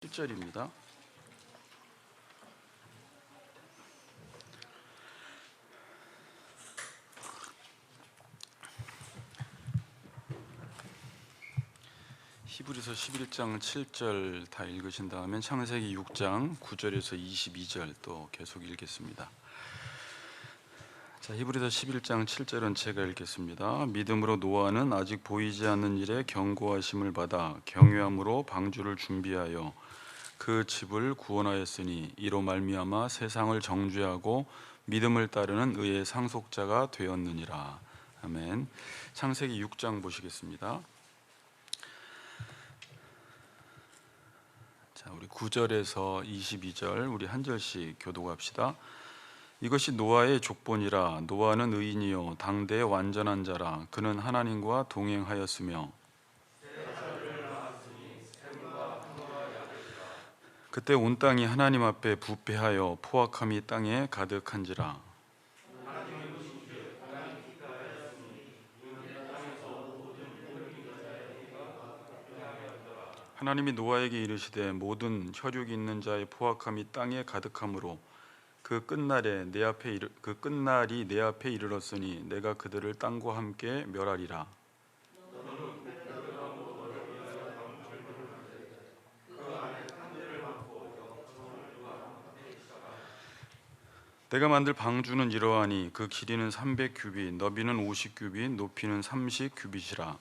1절입니다. 히브리서 11장 7절 다 읽으신 다음에 창세기 6장 9절에서 22절 또 계속 읽겠습니다. 자, 히브리서 11장 7절은 제가 읽겠습니다. 믿음으로 노아는 아직 보이지 않는 일에 경고하심을 받아 경외함으로 방주를 준비하여 그 집을 구원하였으니 이로 말미암아 세상을 정죄하고 믿음을 따르는 의의 상속자가 되었느니라. 아멘. 창세기 6장 보시겠습니다. 자, 우리 9절에서 22절 우리 한 절씩 교독합시다. 이것이 노아의 족본이라. 노아는 의인이요 당대의 완전한 자라. 그는 하나님과 동행하였으며 그때 온 땅이 하나님 앞에 부패하여 포악함이 땅에 가득한지라. 하나님이 노아에게 이르시되 모든 혈육 있는 자의 포악함이 땅에 가득함으로 그 끝날이 내 앞에 이르렀으니 내가 그들을 땅과 함께 멸하리라. 내가 만들 방주는 이러하니 그 길이는 300규빗, 너비는 50규빗, 높이는 30규빗이라.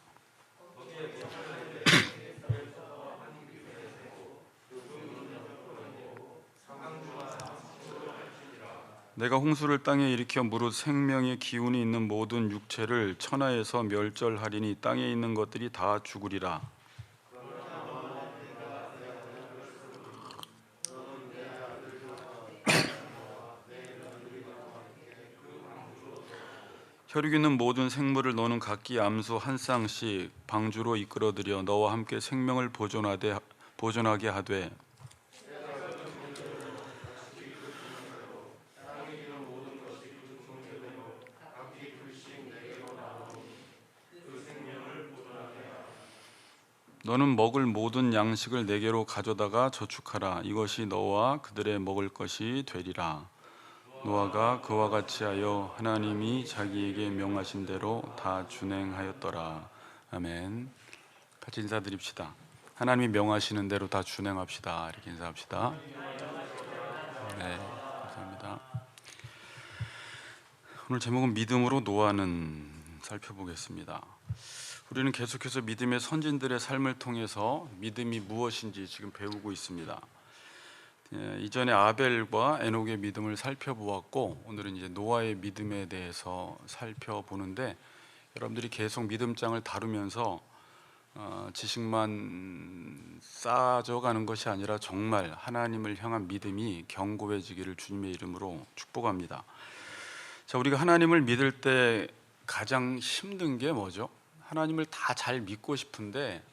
내가 홍수를 땅에 일으켜 무릇 생명의 기운이 있는 모든 육체를 천하에서 멸절하리니 땅에 있는 것들이 다 죽으리라. 혈육 있는 모든 생물을 너는 각기 암수 한 쌍씩 방주로 이끌어들여 너와 함께 생명을 보존하게 하되 너는 먹을 모든 양식을 내게로 가져다가 저축하라. 이것이 너와 그들의 먹을 것이 되리라. 노아가 그와 같이 하여 하나님이 자기에게 명하신 대로 다 준행하였더라. 아멘. 같이 인사드립시다. 하나님이 명하시는 대로 다 준행합시다. 이렇게 인사합시다. 네, 감사합니다. 오늘 제목은 믿음으로 노아는 살펴보겠습니다. 우리는 계속해서 믿음의 선진들의 삶을 통해서 믿음이 무엇인지 지금 배우고 있습니다. 이전에 아벨과 에녹의 믿음을 살펴보았고 오늘은 이제 노아의 믿음에 대해서 살펴보는데 여러분들이 계속 믿음장을 다루면서 지식만 쌓아져가는 것이 아니라 정말 하나님을 향한 믿음이 견고해지기를 주님의 이름으로 축복합니다. 자, 우리가 하나님을 믿을 때 가장 힘든 게 뭐죠? 하나님을 다 잘 믿고 싶은데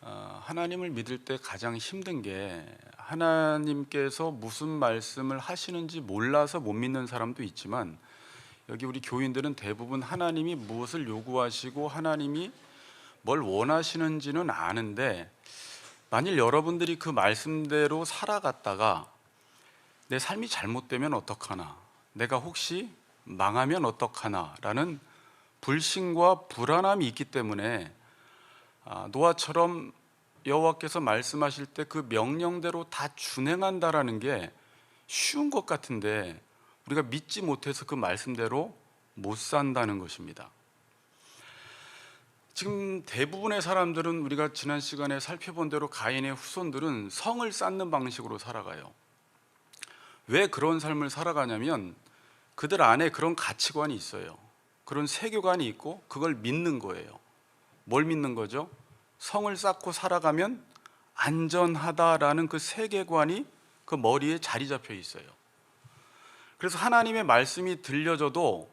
하나님을 믿을 때 가장 힘든 게 하나님께서 무슨 말씀을 하시는지 몰라서 못 믿는 사람도 있지만 여기 우리 교인들은 대부분 하나님이 무엇을 요구하시고 하나님이 뭘 원하시는지는 아는데 만일 여러분들이 그 말씀대로 살아갔다가 내 삶이 잘못되면 어떡하나, 내가 혹시 망하면 어떡하나 라는 불신과 불안함이 있기 때문에 노아처럼 여호와께서 말씀하실 때 그 명령대로 다 준행한다라는 게 쉬운 것 같은데 우리가 믿지 못해서 그 말씀대로 못 산다는 것입니다. 지금 대부분의 사람들은 우리가 지난 시간에 살펴본 대로 가인의 후손들은 성을 쌓는 방식으로 살아가요. 왜 그런 삶을 살아가냐면 그들 안에 그런 가치관이 있어요. 그런 세계관이 있고 그걸 믿는 거예요. 뭘 믿는 거죠? 성을 쌓고 살아가면 안전하다라는 그 세계관이 그 머리에 자리 잡혀 있어요. 그래서 하나님의 말씀이 들려져도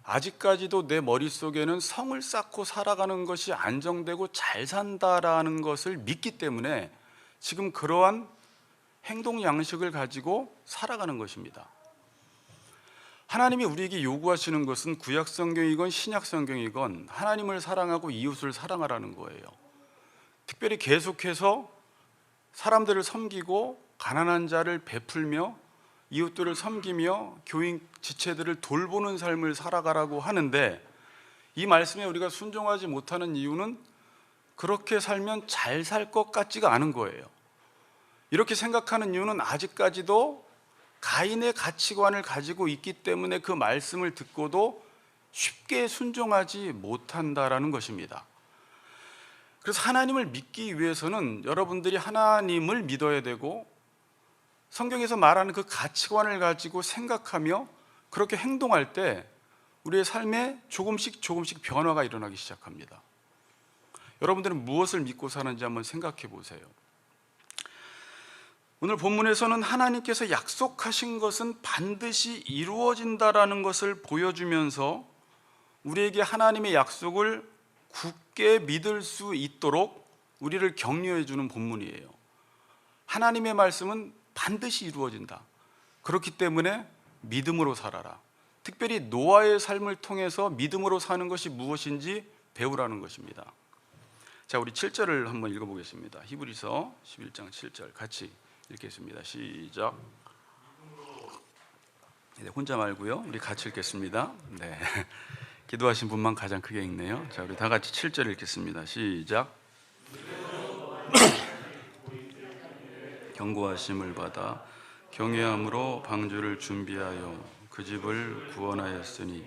아직까지도 내 머릿속에는 성을 쌓고 살아가는 것이 안정되고 잘 산다라는 것을 믿기 때문에 지금 그러한 행동 양식을 가지고 살아가는 것입니다. 하나님이 우리에게 요구하시는 것은 구약 성경이건 신약 성경이건 하나님을 사랑하고 이웃을 사랑하라는 거예요. 특별히 계속해서 사람들을 섬기고 가난한 자를 베풀며 이웃들을 섬기며 교인 지체들을 돌보는 삶을 살아가라고 하는데, 이 말씀에 우리가 순종하지 못하는 이유는 그렇게 살면 잘 살 것 같지가 않은 거예요. 이렇게 생각하는 이유는 아직까지도 가인의 가치관을 가지고 있기 때문에 그 말씀을 듣고도 쉽게 순종하지 못한다라는 것입니다. 그래서 하나님을 믿기 위해서는 여러분들이 하나님을 믿어야 되고, 성경에서 말하는 그 가치관을 가지고 생각하며 그렇게 행동할 때 우리의 삶에 조금씩 변화가 일어나기 시작합니다. 여러분들은 무엇을 믿고 사는지 한번 생각해 보세요. 오늘 본문에서는 하나님께서 약속하신 것은 반드시 이루어진다라는 것을 보여주면서 우리에게 하나님의 약속을 굳게 믿을 수 있도록 우리를 격려해 주는 본문이에요. 하나님의 말씀은 반드시 이루어진다. 그렇기 때문에 믿음으로 살아라. 특별히 노아의 삶을 통해서 믿음으로 사는 것이 무엇인지 배우라는 것입니다. 자, 우리 7절을 한번 읽어보겠습니다. 히브리서 11장 7절 같이 읽겠습니다. 시작. 네, 혼자 말고요, 우리 같이 읽겠습니다. 네, 기도하신 분만 가장 크게 읽네요. 자, 우리 다 같이 7절 읽겠습니다. 시작. 경고하심을 받아 경외함으로 방주를 준비하여 그 집을 구원하였으니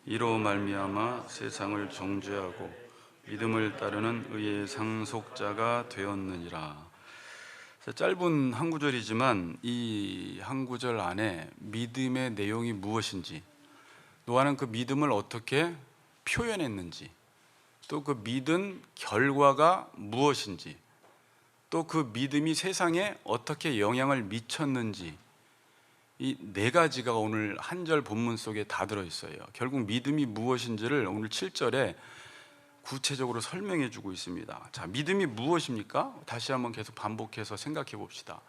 이로 말미암아 세상을 정죄하고 믿음을 따르는 의의 상속자가 되었느니라. 짧은 한 구절이지만 이 한 구절 안에 믿음의 내용이 무엇인지, 노아는 그 믿음을 어떻게 표현했는지, 또 그 믿은 결과가 무엇인지, 또 그 믿음이 세상에 어떻게 영향을 미쳤는지, 이 네 가지가 오늘 한 절 본문 속에 다 들어있어요. 결국 믿음이 무엇인지를 오늘 7절에 구체적으로 설명해 주고 있습니다. 자, 믿음이 무엇입니까? 다시 한번 계속 반복해서 생각해 봅시다.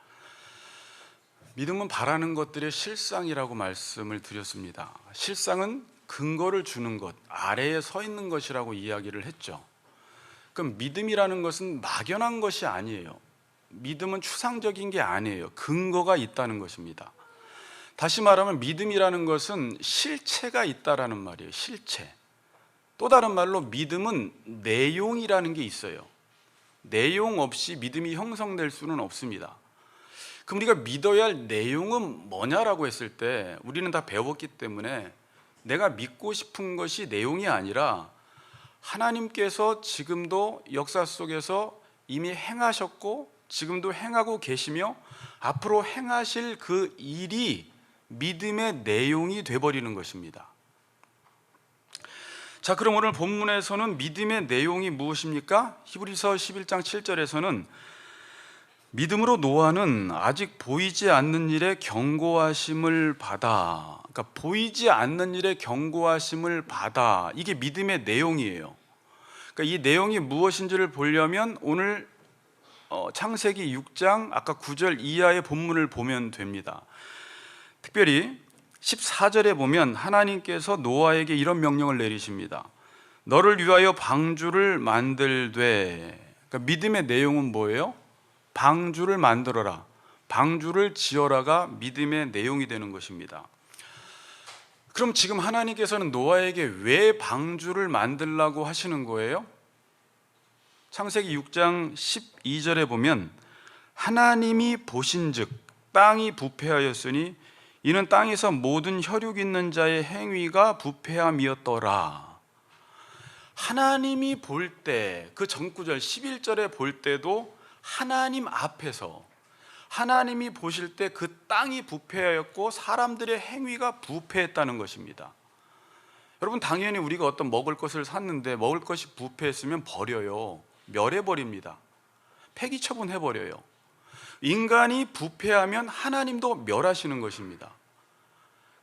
믿음은 바라는 것들의 실상이라고 말씀을 드렸습니다. 실상은 근거를 주는 것, 아래에 서 있는 것이라고 이야기를 했죠. 그럼 믿음이라는 것은 막연한 것이 아니에요. 믿음은 추상적인 게 아니에요. 근거가 있다는 것입니다. 다시 말하면 믿음이라는 것은 실체가 있다라는 말이에요. 실체. 또 다른 말로 믿음은 내용이라는 게 있어요. 내용 없이 믿음이 형성될 수는 없습니다. 그럼 우리가 믿어야 할 내용은 뭐냐라고 했을 때 우리는 다 배웠기 때문에 내가 믿고 싶은 것이 내용이 아니라 하나님께서 지금도 역사 속에서 이미 행하셨고 지금도 행하고 계시며 앞으로 행하실 그 일이 믿음의 내용이 돼버리는 것입니다. 자, 그럼 오늘 본문에서는 믿음의 내용이 무엇입니까? 히브리서 11장 7절에서는 믿음으로 노아는 아직 보이지 않는 일에 경고하심을 받아, 그러니까 보이지 않는 일에 경고하심을 받아, 이게 믿음의 내용이에요. 그러니까 이 내용이 무엇인지를 보려면 오늘 창세기 6장 아까 9절 이하의 본문을 보면 됩니다. 특별히 14절에 보면 하나님께서 노아에게 이런 명령을 내리십니다. 너를 위하여 방주를 만들되, 그러니까 믿음의 내용은 뭐예요? 방주를 만들어라, 방주를 지어라가 믿음의 내용이 되는 것입니다. 그럼 지금 하나님께서는 노아에게 왜 방주를 만들라고 하시는 거예요? 창세기 6장 12절에 보면 하나님이 보신즉 땅이 부패하였으니 이는 땅에서 모든 혈육 있는 자의 행위가 부패함이었더라. 하나님이 볼 때, 그 전구절 11절에 볼 때도 하나님 앞에서 하나님이 보실 때 그 땅이 부패하였고 사람들의 행위가 부패했다는 것입니다. 여러분, 당연히 우리가 어떤 먹을 것을 샀는데 먹을 것이 부패했으면 버려요. 멸해버립니다. 폐기 처분해버려요. 인간이 부패하면 하나님도 멸하시는 것입니다.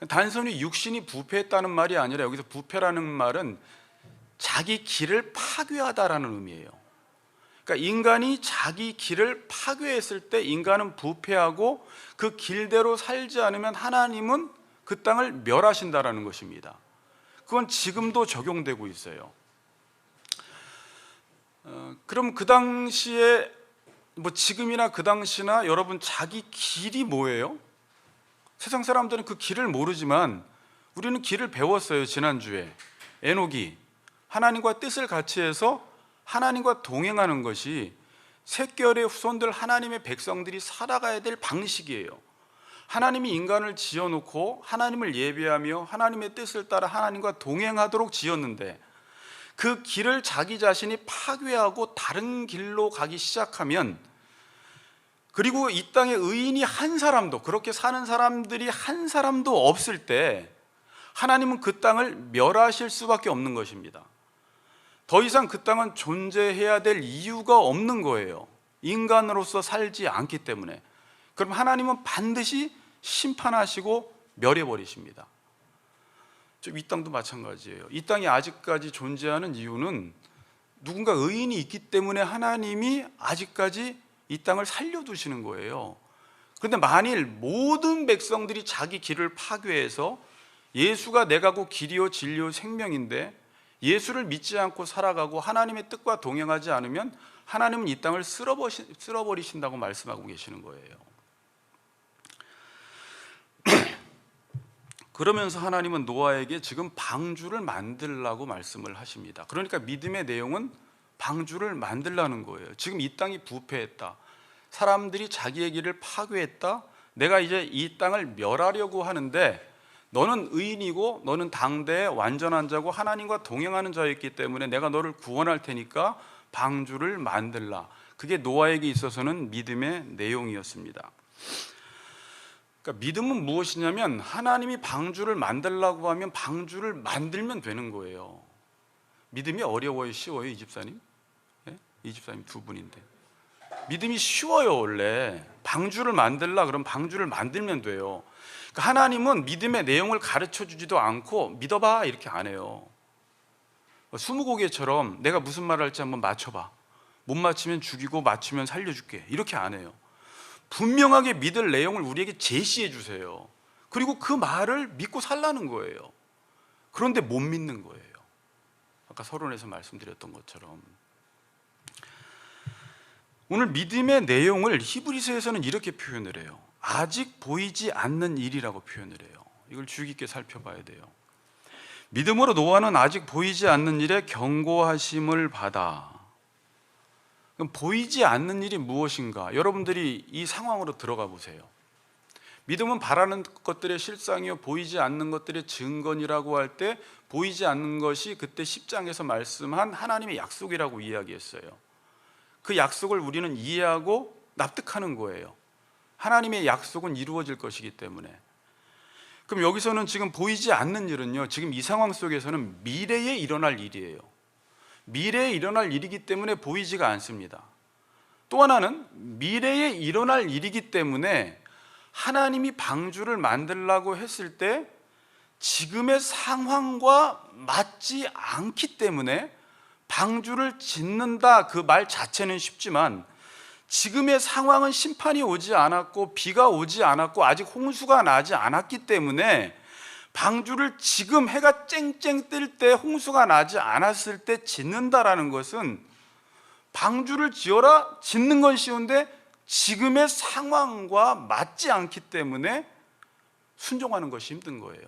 단순히 육신이 부패했다는 말이 아니라 여기서 부패라는 말은 자기 길을 파괴하다라는 의미예요. 그러니까 인간이 자기 길을 파괴했을 때 인간은 부패하고 그 길대로 살지 않으면 하나님은 그 땅을 멸하신다라는 것입니다. 그건 지금도 적용되고 있어요. 그럼 그 당시에 뭐 지금이나 그 당시나 여러분 자기 길이 뭐예요? 세상 사람들은 그 길을 모르지만 우리는 길을 배웠어요. 지난주에 에녹이 하나님과 뜻을 같이 해서 하나님과 동행하는 것이 셋결의 후손들 하나님의 백성들이 살아가야 될 방식이에요. 하나님이 인간을 지어놓고 하나님을 예배하며 하나님의 뜻을 따라 하나님과 동행하도록 지었는데 그 길을 자기 자신이 파괴하고 다른 길로 가기 시작하면, 그리고 이 땅에 의인이 한 사람도, 그렇게 사는 사람들이 한 사람도 없을 때 하나님은 그 땅을 멸하실 수밖에 없는 것입니다. 더 이상 그 땅은 존재해야 될 이유가 없는 거예요. 인간으로서 살지 않기 때문에. 그럼 하나님은 반드시 심판하시고 멸해버리십니다. 이 땅도 마찬가지예요. 이 땅이 아직까지 존재하는 이유는 누군가 의인이 있기 때문에 하나님이 아직까지 이 땅을 살려두시는 거예요. 그런데 만일 모든 백성들이 자기 길을 파괴해서 예수가 내가 곧 길이요 진리요 생명인데 예수를 믿지 않고 살아가고 하나님의 뜻과 동행하지 않으면 하나님은 이 땅을 쓸어버리신다고 말씀하고 계시는 거예요. 그러면서 하나님은 노아에게 지금 방주를 만들라고 말씀을 하십니다. 그러니까 믿음의 내용은 방주를 만들라는 거예요. 지금 이 땅이 부패했다, 사람들이 자기의 길을 파괴했다, 내가 이제 이 땅을 멸하려고 하는데 너는 의인이고 너는 당대의 완전한 자고 하나님과 동행하는 자였기 때문에 내가 너를 구원할 테니까 방주를 만들라. 그게 노아에게 있어서는 믿음의 내용이었습니다. 그러니까 믿음은 무엇이냐면 하나님이 방주를 만들라고 하면 방주를 만들면 되는 거예요. 믿음이 어려워요, 쉬워요? 이 집사님? 네? 이 집사님 두 분인데 믿음이 쉬워요. 원래 방주를 만들라 그러면 방주를 만들면 돼요. 그러니까 하나님은 믿음의 내용을 가르쳐 주지도 않고 믿어봐 이렇게 안 해요. 스무고개처럼 내가 무슨 말을 할지 한번 맞춰봐, 못 맞히면 죽이고 맞추면 살려줄게 이렇게 안 해요. 분명하게 믿을 내용을 우리에게 제시해 주세요. 그리고 그 말을 믿고 살라는 거예요. 그런데 못 믿는 거예요. 아까 서론에서 말씀드렸던 것처럼 오늘 믿음의 내용을 히브리서에서는 이렇게 표현을 해요. 아직 보이지 않는 일이라고 표현을 해요. 이걸 주의 깊게 살펴봐야 돼요. 믿음으로 노아는 아직 보이지 않는 일에 경고하심을 받아. 그럼 보이지 않는 일이 무엇인가? 여러분들이 이 상황으로 들어가 보세요. 믿음은 바라는 것들의 실상이요 보이지 않는 것들의 증거니라고 할 때 보이지 않는 것이 그때 10장에서 말씀한 하나님의 약속이라고 이야기했어요. 그 약속을 우리는 이해하고 납득하는 거예요. 하나님의 약속은 이루어질 것이기 때문에. 그럼 여기서는 지금 보이지 않는 일은요, 지금 이 상황 속에서는 미래에 일어날 일이에요. 미래에 일어날 일이기 때문에 보이지가 않습니다. 또 하나는 미래에 일어날 일이기 때문에 하나님이 방주를 만들라고 했을 때 지금의 상황과 맞지 않기 때문에 방주를 짓는다, 그 말 자체는 쉽지만 지금의 상황은 심판이 오지 않았고 비가 오지 않았고 아직 홍수가 나지 않았기 때문에 방주를 지금 해가 쨍쨍 뜰 때 홍수가 나지 않았을 때 짓는다라는 것은 방주를 지어라, 짓는 건 쉬운데 지금의 상황과 맞지 않기 때문에 순종하는 것이 힘든 거예요.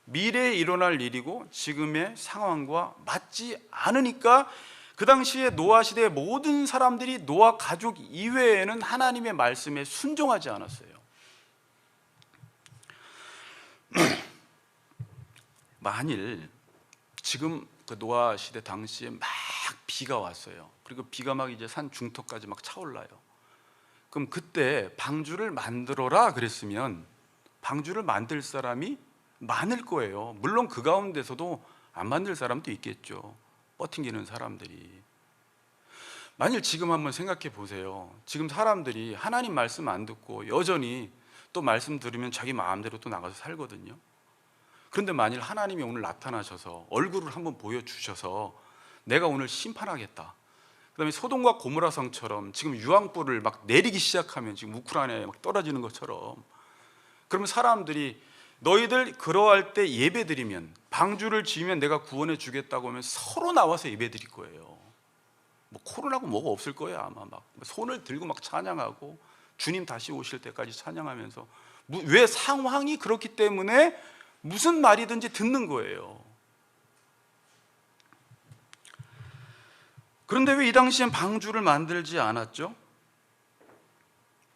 미래에 일어날 일이고 지금의 상황과 맞지 않으니까 그 당시에 노아 시대의 모든 사람들이 노아 가족 이외에는 하나님의 말씀에 순종하지 않았어요. 만일 지금 그 노아 시대 당시에 막 비가 왔어요. 그리고 비가 막 이제 산 중턱까지 막 차올라요. 그럼 그때 방주를 만들어라 그랬으면 방주를 만들 사람이 많을 거예요. 물론 그 가운데서도 안 만들 사람도 있겠죠. 버팅기는 사람들이. 만일 지금 한번 생각해 보세요. 지금 사람들이 하나님 말씀 안 듣고 여전히 또 말씀 들으면 자기 마음대로 또 나가서 살거든요. 그런데 만일 하나님이 오늘 나타나셔서 얼굴을 한번 보여주셔서 내가 오늘 심판하겠다, 그 다음에 소돔과 고모라 성처럼 지금 유황불을 막 내리기 시작하면 지금 우크라이나에 막 떨어지는 것처럼, 그러면 사람들이 너희들 그러할 때 예배 드리면, 방주를 지으면 내가 구원해 주겠다고 하면 서로 나와서 예배 드릴 거예요. 뭐 코로나고 뭐가 없을 거예요. 아마 막 손을 들고 막 찬양하고 주님 다시 오실 때까지 찬양하면서, 왜? 상황이 그렇기 때문에 무슨 말이든지 듣는 거예요. 그런데 왜 이 당시엔 방주를 만들지 않았죠?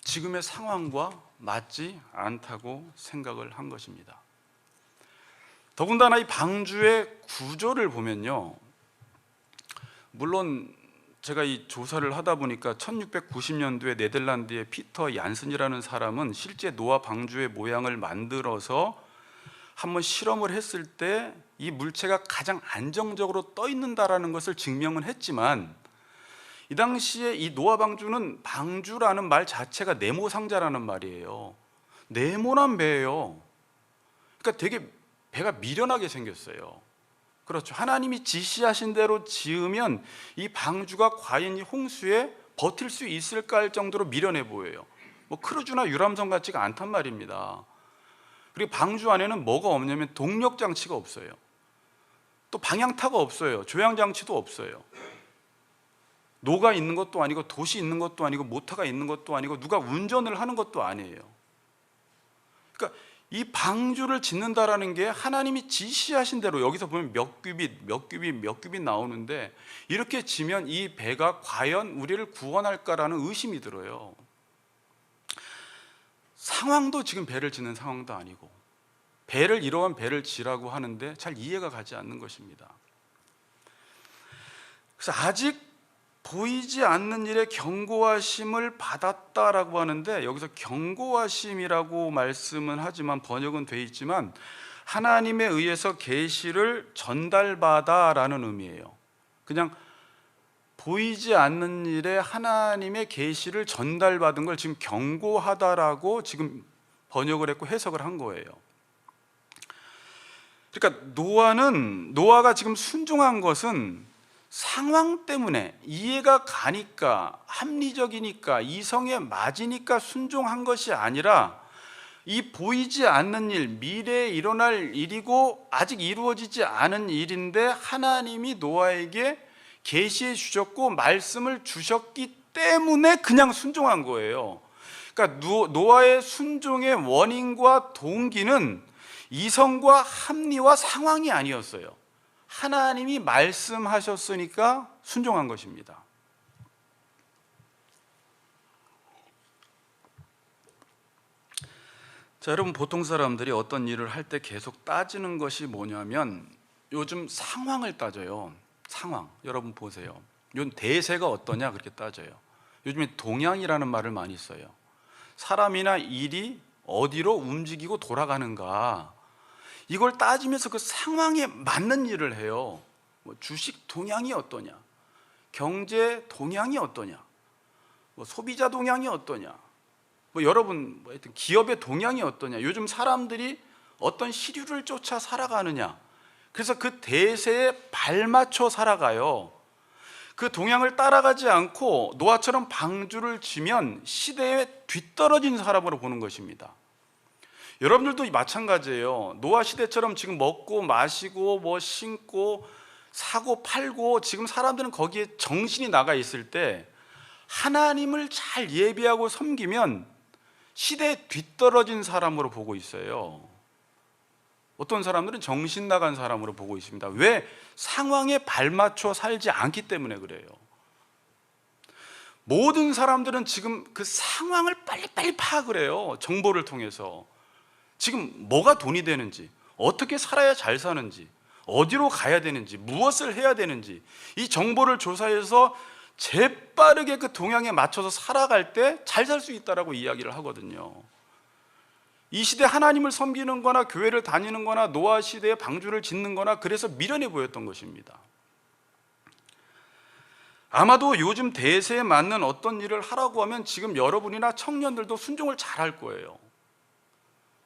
지금의 상황과 맞지 않다고 생각을 한 것입니다. 더군다나 이 방주의 구조를 보면요, 물론 제가 이 조사를 하다 보니까 1690년도에 네덜란드의 피터 얀슨이라는 사람은 실제 노아 방주의 모양을 만들어서 한번 실험을 했을 때 이 물체가 가장 안정적으로 떠 있는다라는 것을 증명은 했지만, 이 당시에 이 노아 방주는, 방주라는 말 자체가 네모 상자라는 말이에요. 네모난 배예요. 그러니까 되게 배가 미련하게 생겼어요. 그렇죠. 하나님이 지시하신 대로 지으면 이 방주가 과연 이 홍수에 버틸 수 있을까 할 정도로 미련해 보여요. 뭐 크루즈나 유람선 같지가 않단 말입니다. 그리고 방주 안에는 뭐가 없냐면 동력 장치가 없어요. 또 방향타가 없어요. 조향 장치도 없어요. 노가 있는 것도 아니고 돛이 있는 것도 아니고 모터가 있는 것도 아니고 누가 운전을 하는 것도 아니에요. 그러니까 이 방주를 짓는다라는 게 하나님이 지시하신 대로, 여기서 보면 몇 규빗 나오는데, 이렇게 지면 이 배가 과연 우리를 구원할까라는 의심이 들어요. 상황도 지금 배를 짓는 상황도 아니고, 배를 이러한 배를 지라고 하는데 잘 이해가 가지 않는 것입니다. 그래서 아직 보이지 않는 일에 경고하심을 받았다라고 하는데, 여기서 경고하심이라고 말씀은 하지만 번역은 돼 있지만 하나님에 의해서 계시를 전달받아라는 의미예요. 그냥 보이지 않는 일에 하나님의 계시를 전달받은 걸 지금 경고하다라고 지금 번역을 했고 해석을 한 거예요. 그러니까 노아가 지금 순종한 것은 상황 때문에, 이해가 가니까, 합리적이니까, 이성에 맞으니까 순종한 것이 아니라, 이 보이지 않는 일, 미래에 일어날 일이고 아직 이루어지지 않은 일인데 하나님이 노아에게 계시해 주셨고 말씀을 주셨기 때문에 그냥 순종한 거예요. 그러니까 노아의 순종의 원인과 동기는 이성과 합리와 상황이 아니었어요. 하나님이 말씀하셨으니까 순종한 것입니다. 자, 여러분, 보통 사람들이 어떤 일을 할 때 계속 따지는 것이 뭐냐면 요즘 상황을 따져요. 상황. 여러분 보세요. 요즘 대세가 어떠냐 그렇게 따져요. 요즘에 동향이라는 말을 많이 써요. 사람이나 일이 어디로 움직이고 돌아가는가, 이걸 따지면서 그 상황에 맞는 일을 해요. 뭐 주식 동향이 어떠냐, 경제 동향이 어떠냐, 뭐 소비자 동향이 어떠냐, 뭐 여러분 하여튼 기업의 동향이 어떠냐, 요즘 사람들이 어떤 시류를 쫓아 살아가느냐, 그래서 그 대세에 발맞춰 살아가요. 그 동향을 따라가지 않고 노아처럼 방주를 지면 시대에 뒤떨어진 사람으로 보는 것입니다. 여러분들도 마찬가지예요. 노아 시대처럼 지금 먹고 마시고 뭐 신고 사고 팔고 지금 사람들은 거기에 정신이 나가 있을 때 하나님을 잘 예배하고 섬기면 시대에 뒤떨어진 사람으로 보고 있어요. 어떤 사람들은 정신 나간 사람으로 보고 있습니다. 왜? 상황에 발맞춰 살지 않기 때문에 그래요. 모든 사람들은 지금 그 상황을 빨리빨리 파악을 해요. 정보를 통해서 지금 뭐가 돈이 되는지, 어떻게 살아야 잘 사는지, 어디로 가야 되는지, 무엇을 해야 되는지, 이 정보를 조사해서 재빠르게 그 동향에 맞춰서 살아갈 때 잘 살 수 있다라고 이야기를 하거든요. 이 시대 하나님을 섬기는 거나 교회를 다니는 거나 노아 시대에 방주를 짓는 거나 그래서 미련해 보였던 것입니다. 아마도 요즘 대세에 맞는 어떤 일을 하라고 하면 지금 여러분이나 청년들도 순종을 잘 할 거예요.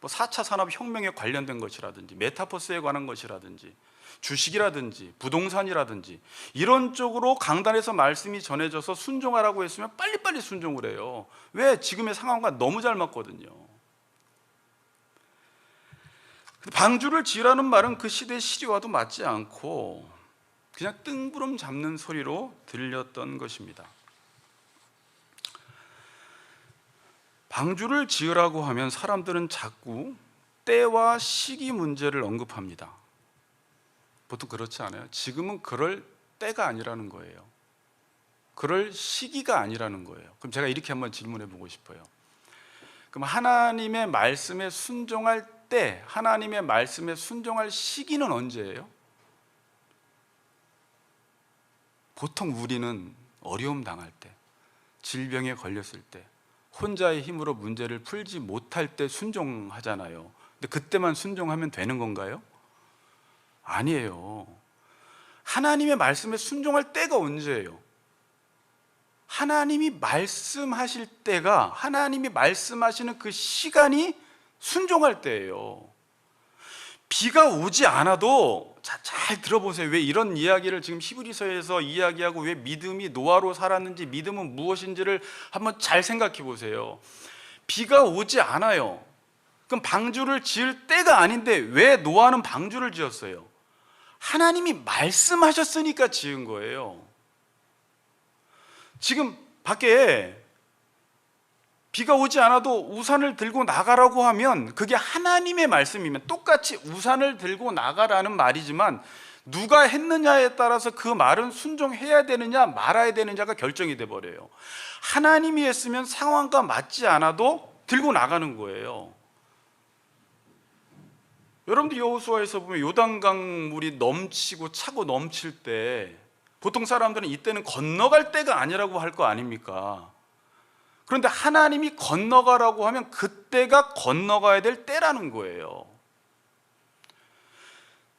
뭐 4차 산업혁명에 관련된 것이라든지 메타버스에 관한 것이라든지 주식이라든지 부동산이라든지 이런 쪽으로 강단에서 말씀이 전해져서 순종하라고 했으면 빨리빨리 순종을 해요. 왜? 지금의 상황과 너무 잘 맞거든요. 방주를 지으라는 말은 그 시대의 시류와도 맞지 않고 그냥 뜬구름 잡는 소리로 들렸던 것입니다. 방주를 지으라고 하면 사람들은 자꾸 때와 시기 문제를 언급합니다. 보통 그렇지 않아요? 지금은 그럴 때가 아니라는 거예요. 그럴 시기가 아니라는 거예요. 그럼 제가 이렇게 한번 질문해 보고 싶어요. 그럼 하나님의 말씀에 순종할 때, 하나님의 말씀에 순종할 시기는 언제예요? 보통 우리는 어려움 당할 때, 질병에 걸렸을 때, 혼자의 힘으로 문제를 풀지 못할 때 순종하잖아요. 근데 그때만 순종하면 되는 건가요? 아니에요. 하나님의 말씀에 순종할 때가 언제예요? 하나님이 말씀하실 때가, 하나님이 말씀하시는 그 시간이 순종할 때예요. 비가 오지 않아도, 잘 들어보세요. 왜 이런 이야기를 지금 히브리서에서 이야기하고 왜 믿음이 노아로 살았는지, 믿음은 무엇인지를 한번 잘 생각해 보세요. 비가 오지 않아요. 그럼 방주를 지을 때가 아닌데 왜 노아는 방주를 지었어요? 하나님이 말씀하셨으니까 지은 거예요. 지금 밖에 비가 오지 않아도 우산을 들고 나가라고 하면 그게 하나님의 말씀이면, 똑같이 우산을 들고 나가라는 말이지만 누가 했느냐에 따라서 그 말은 순종해야 되느냐 말아야 되느냐가 결정이 돼버려요. 하나님이 했으면 상황과 맞지 않아도 들고 나가는 거예요. 여러분들 여호수아에서 보면 요단강 물이 넘치고 차고 넘칠 때 보통 사람들은 이때는 건너갈 때가 아니라고 할 거 아닙니까? 그런데 하나님이 건너가라고 하면 그때가 건너가야 될 때라는 거예요.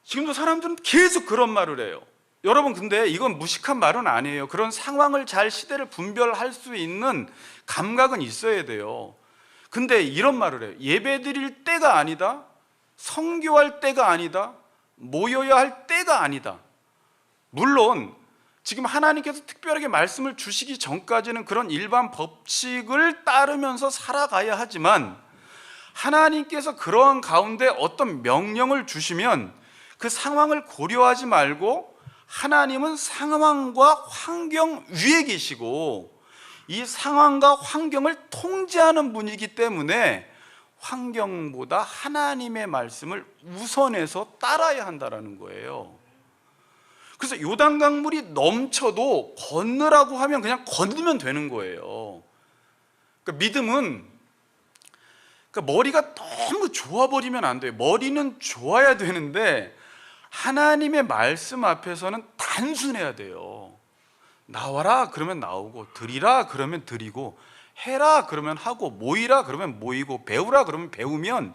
지금도 사람들은 계속 그런 말을 해요. 여러분, 근데 이건 무식한 말은 아니에요. 그런 상황을 잘 시대를 분별할 수 있는 감각은 있어야 돼요. 근데 이런 말을 해요. 예배 드릴 때가 아니다, 선교할 때가 아니다, 모여야 할 때가 아니다. 물론 지금 하나님께서 특별하게 말씀을 주시기 전까지는 그런 일반 법칙을 따르면서 살아가야 하지만, 하나님께서 그러한 가운데 어떤 명령을 주시면 그 상황을 고려하지 말고, 하나님은 상황과 환경 위에 계시고 이 상황과 환경을 통제하는 분이기 때문에 환경보다 하나님의 말씀을 우선해서 따라야 한다는 거예요. 그래서 요단강물이 넘쳐도 건너라고 하면 그냥 건너면 되는 거예요. 그러니까 믿음은, 그러니까 머리가 너무 좋아버리면 안 돼요. 머리는 좋아야 되는데 하나님의 말씀 앞에서는 단순해야 돼요. 나와라 그러면 나오고, 드리라 그러면 드리고, 해라 그러면 하고, 모이라 그러면 모이고, 배우라 그러면 배우면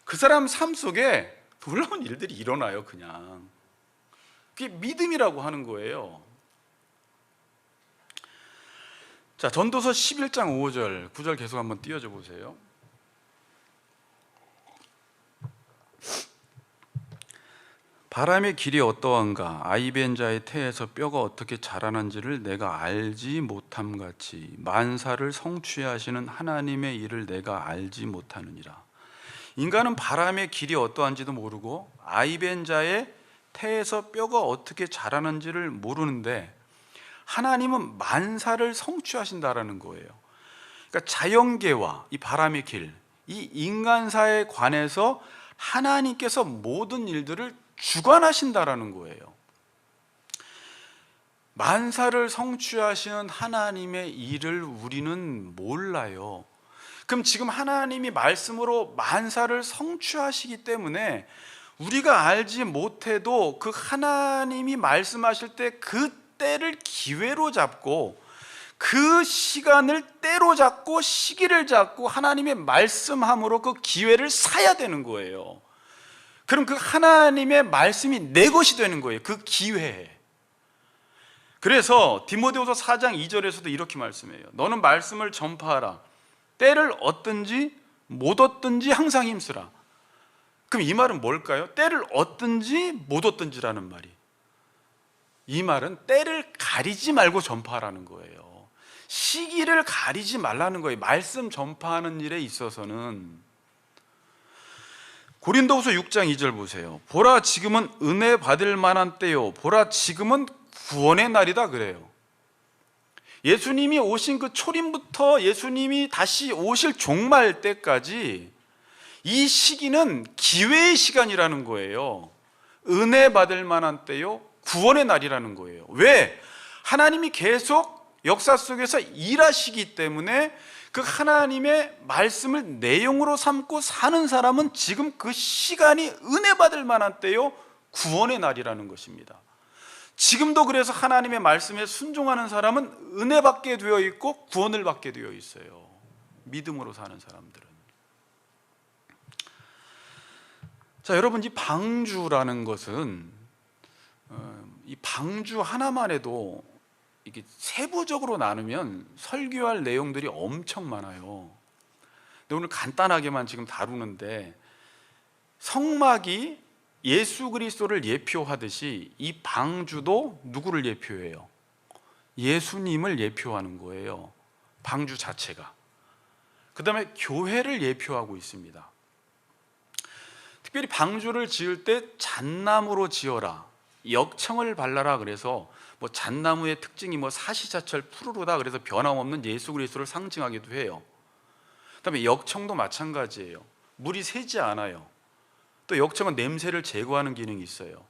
그 사람 삶 속에 놀라운 일들이 일어나요. 그냥 그게 믿음이라고 하는 거예요. 자, 전도서 11장 5절 9절 계속 한번 띄워줘 보세요. 바람의 길이 어떠한가, 아이벤 자의 태에서 뼈가 어떻게 자라는지를 내가 알지 못함같이 만사를 성취하시는 하나님의 일을 내가 알지 못하느니라. 인간은 바람의 길이 어떠한지도 모르고 아이벤 자의 태에서 뼈가 어떻게 자라는지를 모르는데 하나님은 만사를 성취하신다라는 거예요. 그러니까 자연계와 이 바람의 길, 이 인간사에 관해서 하나님께서 모든 일들을 주관하신다라는 거예요. 만사를 성취하시는 하나님의 일을 우리는 몰라요. 그럼 지금 하나님이 말씀으로 만사를 성취하시기 때문에 우리가 알지 못해도 그 하나님이 말씀하실 때 그 때를 기회로 잡고, 그 시간을 때로 잡고 시기를 잡고 하나님의 말씀함으로 그 기회를 사야 되는 거예요. 그럼 그 하나님의 말씀이 내 것이 되는 거예요. 그 기회에. 그래서 디모데후서 4장 2절에서도 이렇게 말씀해요. 너는 말씀을 전파하라. 때를 얻든지 못 얻든지 항상 힘쓰라. 그럼 이 말은 뭘까요? 때를 얻든지 못 얻든지라는 말이, 이 말은 때를 가리지 말고 전파하라는 거예요. 시기를 가리지 말라는 거예요. 말씀 전파하는 일에 있어서는 고린도후서 6장 2절 보세요. 보라 지금은 은혜 받을 만한 때요, 보라 지금은 구원의 날이다 그래요. 예수님이 오신 그 초림부터 예수님이 다시 오실 종말 때까지 이 시기는 기회의 시간이라는 거예요. 은혜 받을 만한 때요, 구원의 날이라는 거예요. 왜? 하나님이 계속 역사 속에서 일하시기 때문에 그 하나님의 말씀을 내용으로 삼고 사는 사람은 지금 그 시간이 은혜 받을 만한 때요, 구원의 날이라는 것입니다. 지금도 그래서 하나님의 말씀에 순종하는 사람은 은혜 받게 되어 있고 구원을 받게 되어 있어요. 믿음으로 사는 사람들은. 자, 여러분, 이 방주라는 것은 이 방주 하나만 해도 이게 세부적으로 나누면 설교할 내용들이 엄청 많아요. 근데 오늘 간단하게만 지금 다루는데, 성막이 예수 그리스도를 예표하듯이 이 방주도 누구를 예표해요? 예수님을 예표하는 거예요. 방주 자체가. 그 다음에 교회를 예표하고 있습니다. 특별히 방주를 지을 때 잣나무로 지어라, 역청을 발라라 그래서 뭐 잣나무의 특징이 뭐 사시사철 푸르르다 그래서 변함없는 예수 그리스도를 상징하기도 해요. 그다음에 역청도 마찬가지예요. 물이 새지 않아요. 또 역청은 냄새를 제거하는 기능이 있어요.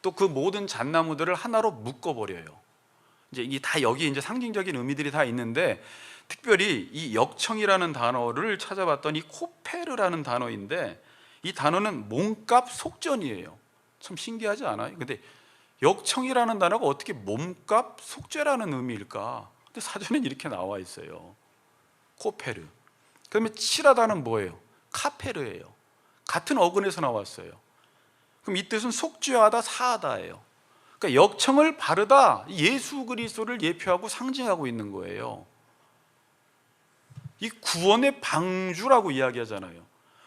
또 그 모든 잣나무들을 하나로 묶어버려요. 이제 이게 다 여기 이제 상징적인 의미들이 다 있는데, 특별히 이 역청이라는 단어를 찾아봤더니 코페르라는 단어인데, 이 단어는 몸값 속전이에요. 참 신기하지 않아요? 근데 역청이라는 단어가 어떻게 몸값 속죄라는 의미일까? 근데 사전에 이렇게 나와 있어요. 코페르. 그러면 칠하다는 뭐예요? 카페르예요. 같은 어근에서 나왔어요. 그럼 이 뜻은 속죄하다, 사하다예요. 그러니까 역청을 바르다, 예수 그리스도를 예표하고 상징하고 있는 거예요. 이 구원의 방주라고 이야기하잖아요.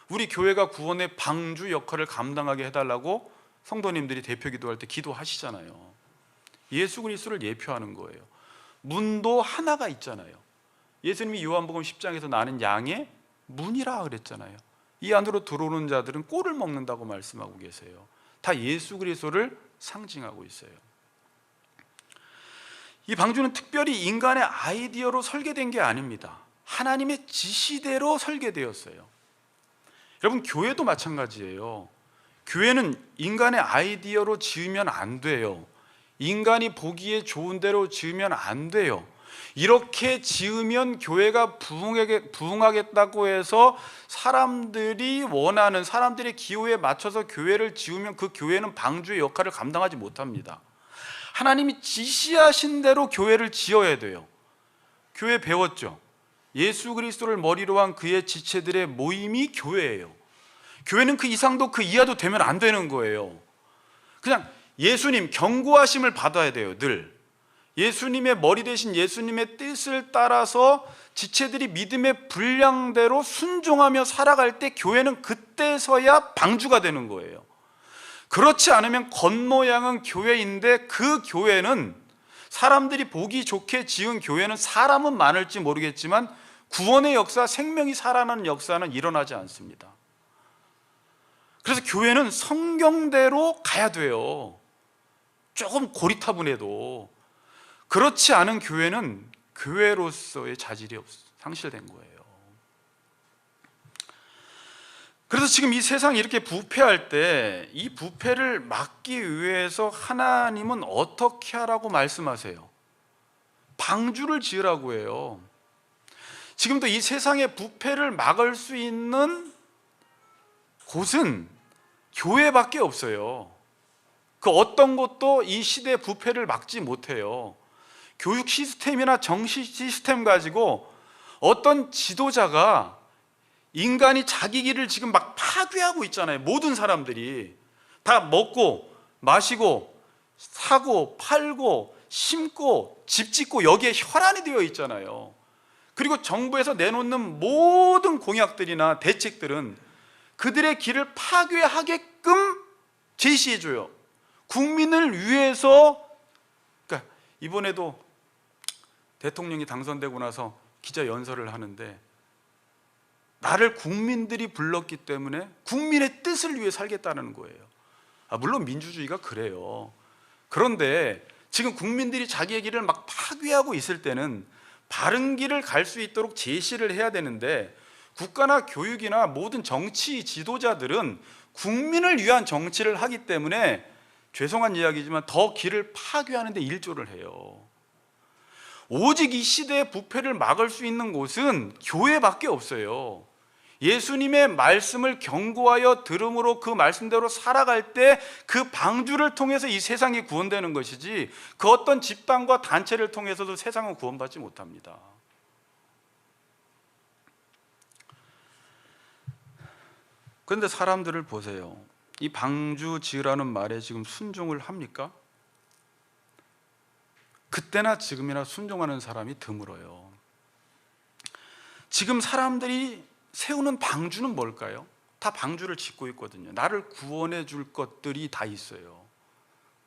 우리 교회가 구원의 방주 역할을 감당하게 해달라고 성도님들이 대표 기도할 때 기도하시잖아요. 예수 그리스도를 예표하는 거예요. 문도 하나가 있잖아요. 예수님이 요한복음 10장에서 나는 양의 문이라 그랬잖아요. 이 안으로 들어오는 자들은 꼴을 먹는다고 말씀하고 계세요. 다 예수 그리스도를 상징하고 있어요. 이 방주는 특별히 인간의 아이디어로 설계된 게 아닙니다. 하나님의 지시대로 설계되었어요. 여러분, 교회도 마찬가지예요. 교회는 인간의 아이디어로 지으면 안 돼요. 인간이 보기에 좋은 대로 지으면 안 돼요. 이렇게 지으면 교회가 부흥하겠다고 해서 사람들이 원하는, 사람들의 기호에 맞춰서 교회를 지으면 그 교회는 방주의 역할을 감당하지 못합니다. 하나님이 지시하신 대로 교회를 지어야 돼요. 교회 배웠죠? 예수 그리스도를 머리로 한 그의 지체들의 모임이 교회예요. 교회는 그 이상도 그 이하도 되면 안 되는 거예요. 그냥 예수님 경고하심을 받아야 돼요. 늘 예수님의 머리 대신 예수님의 뜻을 따라서 지체들이 믿음의 분량대로 순종하며 살아갈 때 교회는 그때서야 방주가 되는 거예요. 그렇지 않으면 겉모양은 교회인데 그 교회는, 사람들이 보기 좋게 지은 교회는 사람은 많을지 모르겠지만 구원의 역사, 생명이 살아나는 역사는 일어나지 않습니다. 그래서 교회는 성경대로 가야 돼요. 조금 고리타분해도. 그렇지 않은 교회는 교회로서의 자질이 상실된 거예요. 그래서 지금 이 세상이 이렇게 부패할 때 이 부패를 막기 위해서 하나님은 어떻게 하라고 말씀하세요? 방주를 지으라고 해요. 지금도 이 세상의 부패를 막을 수 있는 곳은 교회밖에 없어요. 그 어떤 것도 이 시대의 부패를 막지 못해요. 교육 시스템이나 정치 시스템 가지고 어떤 지도자가 인간이 자기 길을 지금 막 파괴하고 있잖아요. 모든 사람들이 다 먹고 마시고 사고 팔고 심고 집 짓고 여기에 혈안이 되어 있잖아요. 그리고 정부에서 내놓는 모든 공약들이나 대책들은 그들의 길을 파괴하게끔 제시해줘요. 국민을 위해서. 그러니까 이번에도 대통령이 당선되고 나서 기자 연설을 하는데 나를 국민들이 불렀기 때문에 국민의 뜻을 위해 살겠다는 거예요. 물론 민주주의가 그래요. 그런데 지금 국민들이 자기의 길을 막 파괴하고 있을 때는 바른 길을 갈 수 있도록 제시를 해야 되는데, 국가나 교육이나 모든 정치 지도자들은 국민을 위한 정치를 하기 때문에 죄송한 이야기지만 더 길을 파괴하는 데 일조를 해요. 오직 이 시대의 부패를 막을 수 있는 곳은 교회밖에 없어요. 예수님의 말씀을 경고하여 들음으로 그 말씀대로 살아갈 때 그 방주를 통해서 이 세상이 구원되는 것이지, 그 어떤 집단과 단체를 통해서도 세상은 구원받지 못합니다. 그런데 사람들을 보세요. 이 방주 지으라는 말에 지금 순종을 합니까? 그때나 지금이나 순종하는 사람이 드물어요. 지금 사람들이 세우는 방주는 뭘까요? 다 방주를 짓고 있거든요. 나를 구원해 줄 것들이 다 있어요.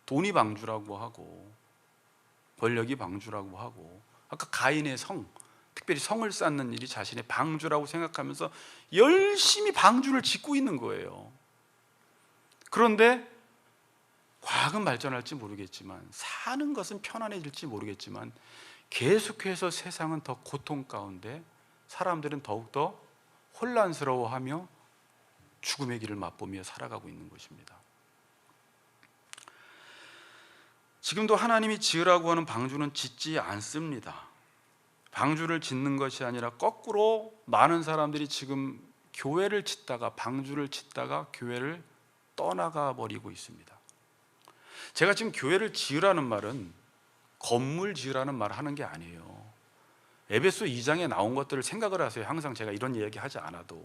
돈이 방주라고 하고, 권력이 방주라고 하고, 아까 가인의 성, 특별히 성을 쌓는 일이 자신의 방주라고 생각하면서 열심히 방주를 짓고 있는 거예요. 그런데 과학은 발전할지 모르겠지만, 사는 것은 편안해질지 모르겠지만, 계속해서 세상은 더 고통 가운데, 사람들은 더욱더 혼란스러워하며 죽음의 길을 맛보며 살아가고 있는 것입니다. 지금도 하나님이 지으라고 하는 방주는 짓지 않습니다. 방주를 짓는 것이 아니라 거꾸로 많은 사람들이 지금 교회를 짓다가, 방주를 짓다가 교회를 떠나가 버리고 있습니다. 제가 지금 교회를 지으라는 말은 건물 지으라는 말을 하는 게 아니에요. 에베소 2장에 나온 것들을 생각을 하세요. 항상 제가 이런 이야기 하지 않아도.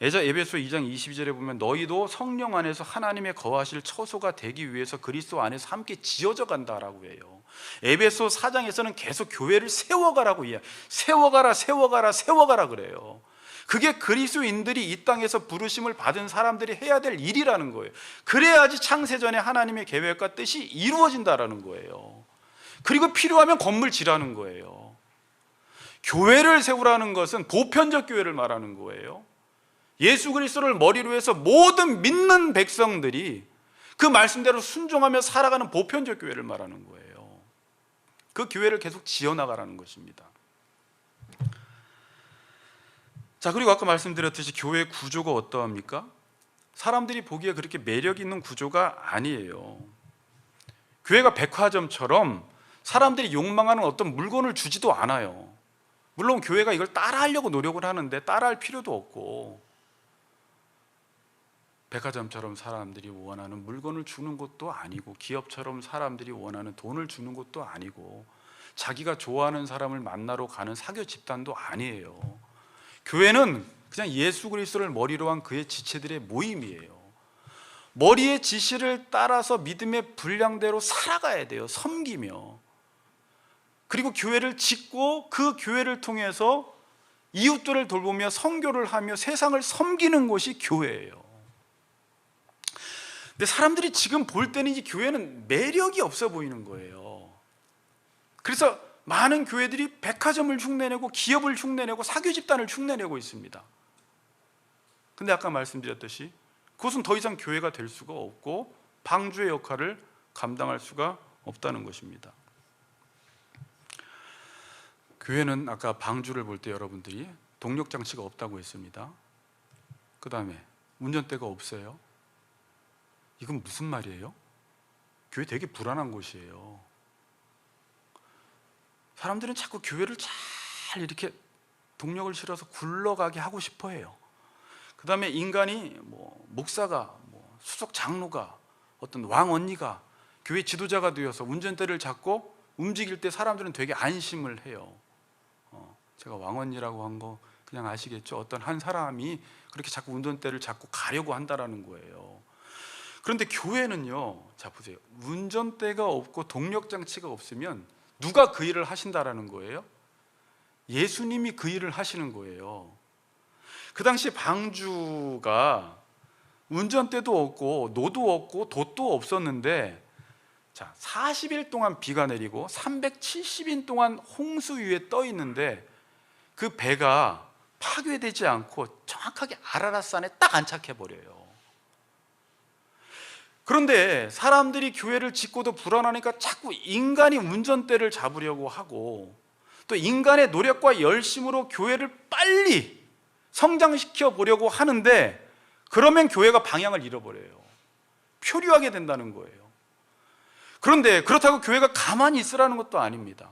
에베소 2장 22절에 보면 너희도 성령 안에서 하나님의 거하실 처소가 되기 위해서 그리스도 안에서 함께 지어져 간다라고 해요. 에베소 4장에서는 계속 교회를 세워가라고 이야기해요. 세워가라 그래요. 그게 그리스도인들이 이 땅에서 부르심을 받은 사람들이 해야 될 일이라는 거예요. 그래야지 창세전에 하나님의 계획과 뜻이 이루어진다라는 거예요. 그리고 필요하면 건물 지라는 거예요. 교회를 세우라는 것은 보편적 교회를 말하는 거예요. 예수 그리스도를 머리로 해서 모든 믿는 백성들이 그 말씀대로 순종하며 살아가는 보편적 교회를 말하는 거예요. 그 교회를 계속 지어나가라는 것입니다. 자, 그리고 아까 말씀드렸듯이 교회 구조가 어떠합니까? 사람들이 보기에 그렇게 매력 있는 구조가 아니에요. 교회가 백화점처럼 사람들이 욕망하는 어떤 물건을 주지도 않아요. 물론 교회가 이걸 따라하려고 노력을 하는데 따라할 필요도 없고, 백화점처럼 사람들이 원하는 물건을 주는 것도 아니고, 기업처럼 사람들이 원하는 돈을 주는 것도 아니고, 자기가 좋아하는 사람을 만나러 가는 사교 집단도 아니에요. 교회는 그냥 예수 그리스도를 머리로 한 그의 지체들의 모임이에요. 머리의 지시를 따라서 믿음의 분량대로 살아가야 돼요. 섬기며. 그리고 교회를 짓고 그 교회를 통해서 이웃들을 돌보며 선교를 하며 세상을 섬기는 곳이 교회예요. 근데 사람들이 지금 볼 때는 이 교회는 매력이 없어 보이는 거예요. 그래서 많은 교회들이 백화점을 흉내내고 기업을 흉내내고 사교 집단을 흉내내고 있습니다. 근데 아까 말씀드렸듯이 그것은 더 이상 교회가 될 수가 없고 방주의 역할을 감당할 수가 없다는 것입니다. 교회는 아까 방주를 볼 때 여러분들이 동력 장치가 없다고 했습니다. 그 다음에 운전대가 없어요. 이건 무슨 말이에요? 교회 되게 불안한 곳이에요. 사람들은 자꾸 교회를 잘 이렇게 동력을 실어서 굴러가게 하고 싶어 해요. 그 다음에 인간이 목사가, 수석 장로가, 어떤 왕 언니가 교회 지도자가 되어서 운전대를 잡고 움직일 때 사람들은 되게 안심을 해요. 제가 왕 언니라고 한 거 그냥 아시겠죠? 어떤 한 사람이 그렇게 자꾸 운전대를 잡고 가려고 한다라는 거예요. 그런데 교회는요, 자 보세요. 운전대가 없고 동력 장치가 없으면 누가 그 일을 하신다라는 거예요? 예수님이 그 일을 하시는 거예요. 그 당시 방주가 운전대도 없고 노도 없고 돛도 없었는데, 자 40일 동안 비가 내리고 370일 동안 홍수 위에 떠 있는데 그 배가 파괴되지 않고 정확하게 아라라산에 딱 안착해버려요. 그런데 사람들이 교회를 짓고도 불안하니까 자꾸 인간이 운전대를 잡으려고 하고, 또 인간의 노력과 열심으로 교회를 빨리 성장시켜 보려고 하는데, 그러면 교회가 방향을 잃어버려요. 표류하게 된다는 거예요. 그런데 그렇다고 교회가 가만히 있으라는 것도 아닙니다.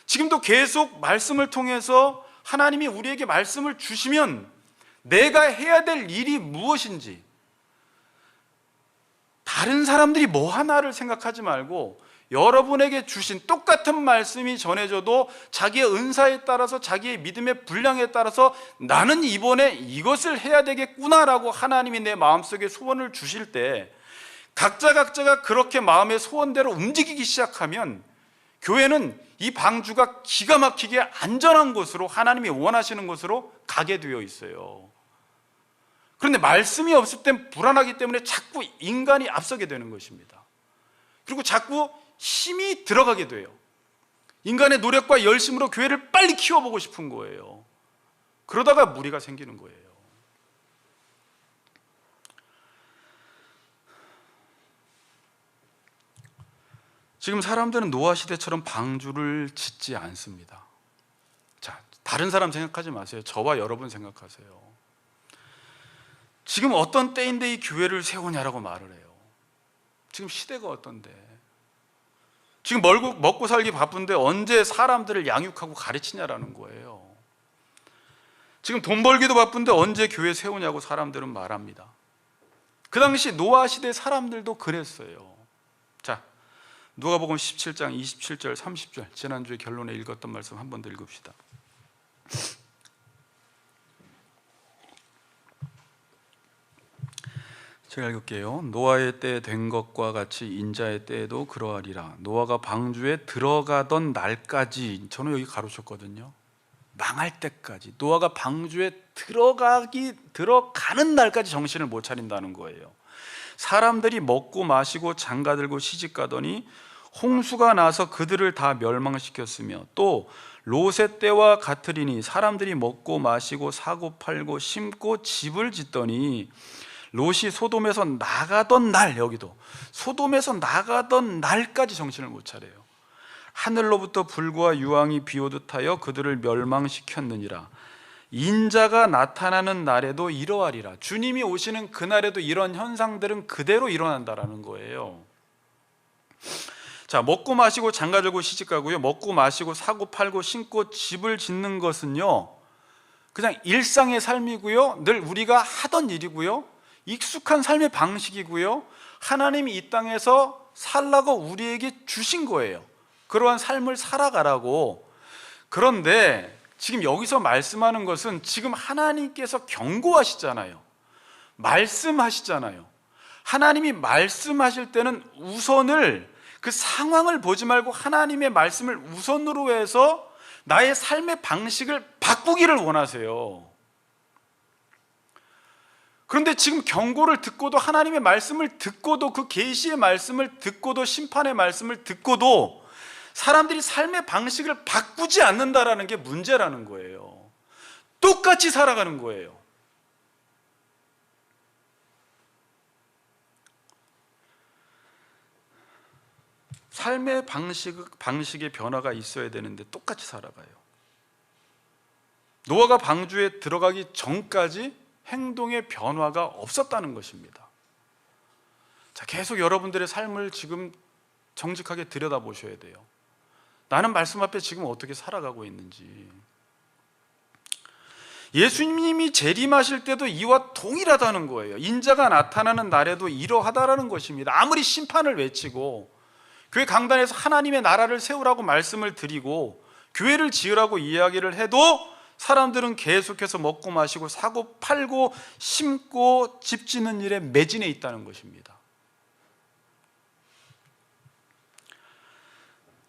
지금도 계속 말씀을 통해서 하나님이 우리에게 말씀을 주시면 내가 해야 될 일이 무엇인지, 다른 사람들이 뭐 하나를 생각하지 말고 여러분에게 주신 똑같은 말씀이 전해져도 자기의 은사에 따라서, 자기의 믿음의 분량에 따라서 나는 이번에 이것을 해야 되겠구나라고 하나님이 내 마음속에 소원을 주실 때, 각자가 그렇게 마음의 소원대로 움직이기 시작하면 교회는 이 방주가 기가 막히게 안전한 곳으로, 하나님이 원하시는 곳으로 가게 되어 있어요. 그런데 말씀이 없을 땐 불안하기 때문에 자꾸 인간이 앞서게 되는 것입니다. 그리고 자꾸 힘이 들어가게 돼요. 인간의 노력과 열심으로 교회를 빨리 키워보고 싶은 거예요. 그러다가 무리가 생기는 거예요. 지금 사람들은 노아 시대처럼 방주를 짓지 않습니다. 자, 다른 사람 생각하지 마세요. 저와 여러분 생각하세요. 지금 어떤 때인데 이 교회를 세우냐라고 말을 해요. 지금 시대가 어떤데, 지금 먹고 살기 바쁜데 언제 사람들을 양육하고 가르치냐라는 거예요. 지금 돈 벌기도 바쁜데 언제 교회 세우냐고 사람들은 말합니다. 그 당시 노아 시대 사람들도 그랬어요. 자, 누가복음 17장 27절 30절, 지난주에 결론에 읽었던 말씀 한 번 더 읽읍시다. 제가 읽을게요. 노아의 때 된 것과 같이 인자의 때에도 그러하리라. 노아가 방주에 들어가던 날까지, 저는 여기 가로쳤거든요. 망할 때까지, 노아가 방주에 들어가는 날까지 정신을 못 차린다는 거예요. 사람들이 먹고 마시고 장가들고 시집가더니 홍수가 나서 그들을 다 멸망시켰으며, 또 롯의 때와 같으리니 사람들이 먹고 마시고 사고 팔고 심고 집을 짓더니 롯이 소돔에서 나가던 날, 여기도 소돔에서 나가던 날까지 정신을 못 차려요. 하늘로부터 불과 유황이 비오듯 하여 그들을 멸망시켰느니라. 인자가 나타나는 날에도 이러하리라. 주님이 오시는 그날에도 이런 현상들은 그대로 일어난다라는 거예요. 자, 먹고 마시고 장가들고 시집가고요, 먹고 마시고 사고 팔고 심고 집을 짓는 것은요, 그냥 일상의 삶이고요, 늘 우리가 하던 일이고요, 익숙한 삶의 방식이고요, 하나님이 이 땅에서 살라고 우리에게 주신 거예요. 그러한 삶을 살아가라고. 그런데 지금 여기서 말씀하는 것은, 지금 하나님께서 경고하시잖아요. 말씀하시잖아요. 하나님이 말씀하실 때는 우선을, 그 상황을 보지 말고 하나님의 말씀을 우선으로 해서 나의 삶의 방식을 바꾸기를 원하세요. 그런데 지금 경고를 듣고도, 하나님의 말씀을 듣고도, 그 계시의 말씀을 듣고도, 심판의 말씀을 듣고도 사람들이 삶의 방식을 바꾸지 않는다라는 게 문제라는 거예요. 똑같이 살아가는 거예요. 삶의 방식의 변화가 있어야 되는데 똑같이 살아가요. 노아가 방주에 들어가기 전까지 행동의 변화가 없었다는 것입니다. 자, 계속 여러분들의 삶을 지금 정직하게 들여다보셔야 돼요. 나는 말씀 앞에 지금 어떻게 살아가고 있는지. 예수님이 재림하실 때도 이와 동일하다는 거예요. 인자가 나타나는 날에도 이러하다라는 것입니다. 아무리 심판을 외치고 교회 강단에서 하나님의 나라를 세우라고 말씀을 드리고 교회를 지으라고 이야기를 해도 사람들은 계속해서 먹고 마시고 사고 팔고 심고 집 짓는 일에 매진해 있다는 것입니다.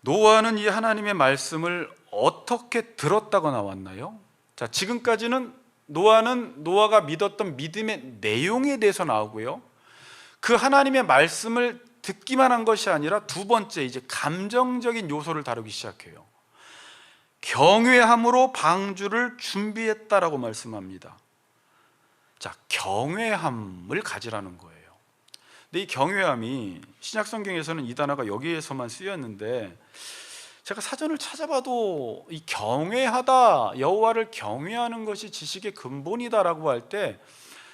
노아는 이 하나님의 말씀을 어떻게 들었다고 나왔나요? 자, 지금까지는 노아가 믿었던 믿음의 내용에 대해서 나오고요, 그 하나님의 말씀을 듣기만 한 것이 아니라 두 번째, 이제 감정적인 요소를 다루기 시작해요. 경외함으로 방주를 준비했다라고 말씀합니다. 자, 경외함을 가지라는 거예요. 근데 이 경외함이 신약 성경에서는 이 단어가 여기에서만 쓰였는데, 제가 사전을 찾아봐도 이 경외하다, 여호와를 경외하는 것이 지식의 근본이다라고 할 때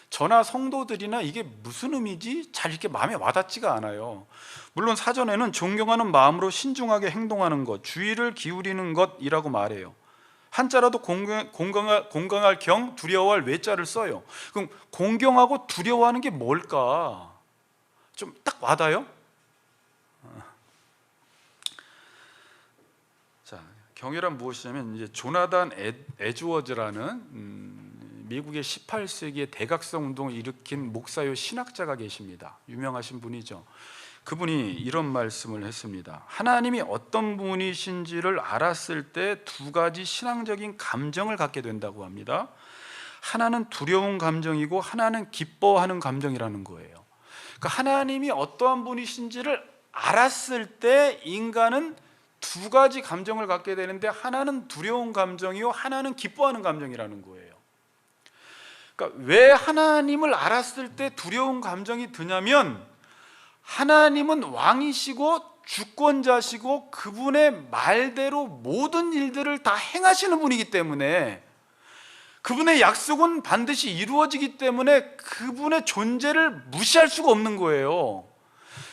저나 성도들이나 이게 무슨 의미지? 잘 이렇게 마음에 와닿지가 않아요. 물론 사전에는 존경하는 마음으로 신중하게 행동하는 것, 주의를 기울이는 것이라고 말해요. 한자라도 공경할 경, 두려워할 외자를 써요. 그럼 공경하고 두려워하는 게 뭘까? 좀 딱 와닿아요? 자, 경외란 무엇이냐면, 이제 조나단 에드워즈라는 미국의 18세기에 대각성 운동을 일으킨 목사요 신학자가 계십니다. 유명하신 분이죠. 그분이 이런 말씀을 했습니다. 하나님이 어떤 분이신지를 알았을 때 두 가지 신앙적인 감정을 갖게 된다고 합니다. 하나는 두려운 감정이고 하나는 기뻐하는 감정이라는 거예요. 그러니까 하나님이 어떠한 분이신지를 알았을 때 인간은 두 가지 감정을 갖게 되는데, 하나는 두려운 감정이요 하나는 기뻐하는 감정이라는 거예요. 그러니까 왜 하나님을 알았을 때 두려운 감정이 드냐면, 하나님은 왕이시고 주권자시고 그분의 말대로 모든 일들을 다 행하시는 분이기 때문에, 그분의 약속은 반드시 이루어지기 때문에 그분의 존재를 무시할 수가 없는 거예요.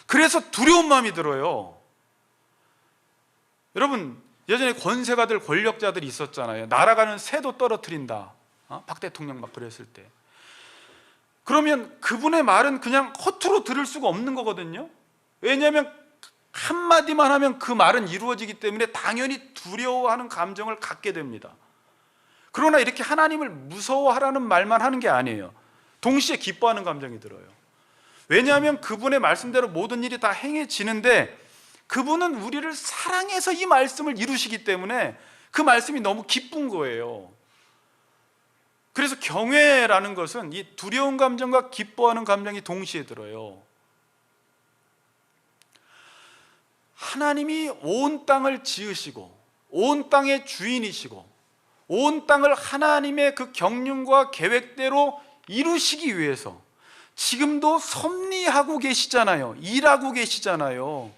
그래서 두려운 마음이 들어요. 여러분, 예전에 권세가들, 권력자들이 있었잖아요. 날아가는 새도 떨어뜨린다, 박 대통령 막 그랬을 때. 그러면 그분의 말은 그냥 허투루 들을 수가 없는 거거든요. 왜냐하면 한마디만 하면 그 말은 이루어지기 때문에 당연히 두려워하는 감정을 갖게 됩니다. 그러나 이렇게 하나님을 무서워하라는 말만 하는 게 아니에요. 동시에 기뻐하는 감정이 들어요. 왜냐하면 그분의 말씀대로 모든 일이 다 행해지는데, 그분은 우리를 사랑해서 이 말씀을 이루시기 때문에 그 말씀이 너무 기쁜 거예요. 그래서 경외라는 것은 이 두려운 감정과 기뻐하는 감정이 동시에 들어요. 하나님이 온 땅을 지으시고 온 땅의 주인이시고 온 땅을 하나님의 그 경륜과 계획대로 이루시기 위해서 지금도 섭리하고 계시잖아요. 일하고 계시잖아요.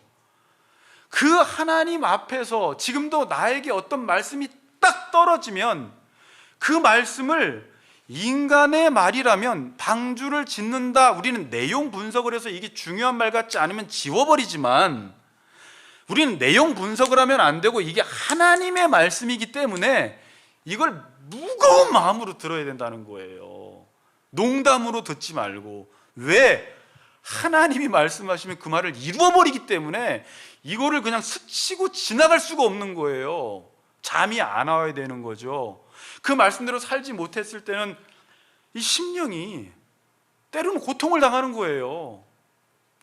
그 하나님 앞에서 지금도 나에게 어떤 말씀이 딱 떨어지면, 그 말씀을 인간의 말이라면 방주를 짓는다, 우리는 내용 분석을 해서 이게 중요한 말 같지 않으면 지워버리지만, 우리는 내용 분석을 하면 안 되고 이게 하나님의 말씀이기 때문에 이걸 무거운 마음으로 들어야 된다는 거예요. 농담으로 듣지 말고. 왜? 하나님이 말씀하시면 그 말을 이루어버리기 때문에 이거를 그냥 스치고 지나갈 수가 없는 거예요. 잠이 안 와야 되는 거죠. 그 말씀대로 살지 못했을 때는 이 심령이 때로는 고통을 당하는 거예요.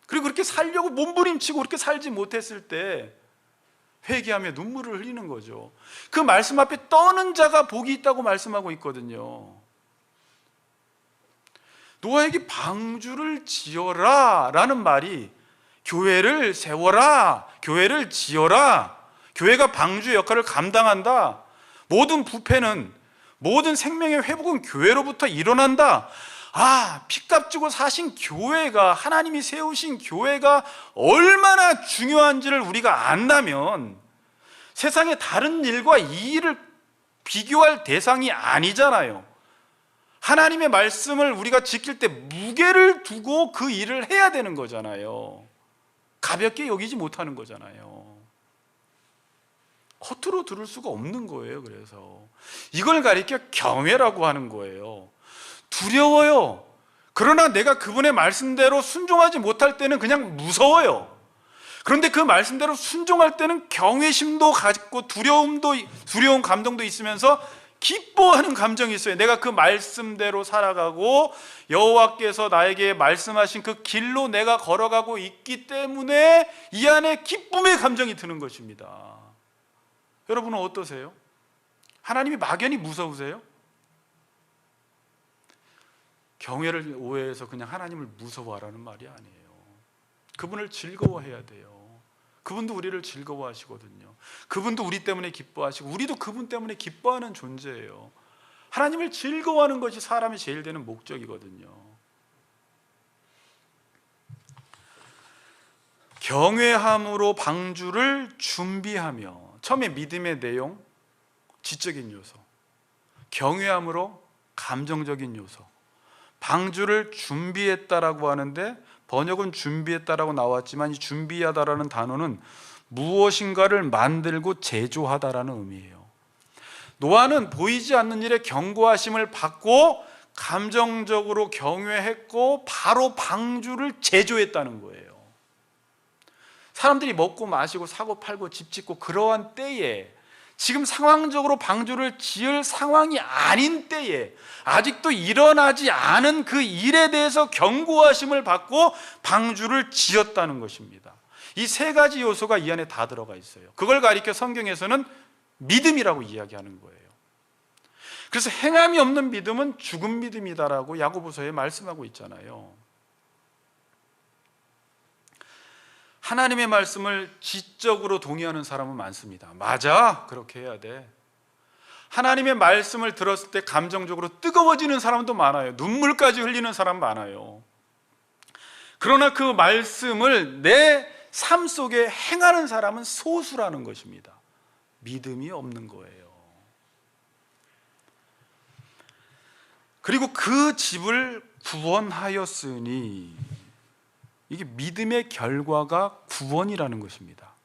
그리고 그렇게 살려고 몸부림치고 그렇게 살지 못했을 때 회개하며 눈물을 흘리는 거죠. 그 말씀 앞에 떠는 자가 복이 있다고 말씀하고 있거든요. 노아에게 방주를 지어라 라는 말이, 교회를 세워라, 교회를 지어라, 교회가 방주 역할을 감당한다, 모든 부패는, 모든 생명의 회복은 교회로부터 일어난다. 피값 주고 사신 교회가, 하나님이 세우신 교회가 얼마나 중요한지를 우리가 안다면 세상의 다른 일과 이 일을 비교할 대상이 아니잖아요. 하나님의 말씀을 우리가 지킬 때 무게를 두고 그 일을 해야 되는 거잖아요. 가볍게 여기지 못하는 거잖아요. 허투루 들을 수가 없는 거예요. 그래서 이걸 가리켜 경외라고 하는 거예요. 두려워요. 그러나 내가 그분의 말씀대로 순종하지 못할 때는 그냥 무서워요. 그런데 그 말씀대로 순종할 때는 경외심도 갖고 두려운 감동도 있으면서 기뻐하는 감정이 있어요. 내가 그 말씀대로 살아가고 여호와께서 나에게 말씀하신 그 길로 내가 걸어가고 있기 때문에 이 안에 기쁨의 감정이 드는 것입니다. 여러분은 어떠세요? 하나님이 막연히 무서우세요? 경외를 오해해서 그냥 하나님을 무서워하라는 말이 아니에요. 그분을 즐거워해야 돼요. 그분도 우리를 즐거워하시거든요. 그분도 우리 때문에 기뻐하시고 우리도 그분 때문에 기뻐하는 존재예요. 하나님을 즐거워하는 것이 사람이 제일 되는 목적이거든요. 경외함으로 방주를 준비하며, 처음에 믿음의 내용, 지적인 요소, 경외함으로 감정적인 요소, 방주를 준비했다라고 하는데 번역은 준비했다라고 나왔지만 이 준비하다라는 단어는 무엇인가를 만들고 제조하다라는 의미예요. 노아는 보이지 않는 일에 경고하심을 받고 감정적으로 경외했고 바로 방주를 제조했다는 거예요. 사람들이 먹고 마시고 사고 팔고 집 짓고 그러한 때에, 지금 상황적으로 방주를 지을 상황이 아닌 때에, 아직도 일어나지 않은 그 일에 대해서 경고하심을 받고 방주를 지었다는 것입니다. 이 세 가지 요소가 이 안에 다 들어가 있어요. 그걸 가리켜 성경에서는 믿음이라고 이야기하는 거예요. 그래서 행함이 없는 믿음은 죽은 믿음이다라고 야고보서에 말씀하고 있잖아요. 하나님의 말씀을 지적으로 동의하는 사람은 많습니다. 맞아, 그렇게 해야 돼. 하나님의 말씀을 들었을 때 감정적으로 뜨거워지는 사람도 많아요. 눈물까지 흘리는 사람 많아요. 그러나 그 말씀을 내 삶 속에 행하는 사람은 소수라는 것입니다. 믿음이 없는 거예요. 그리고 그 집을 구원하였으니, 이게 믿음의 결과가 구원이라는 것입니다.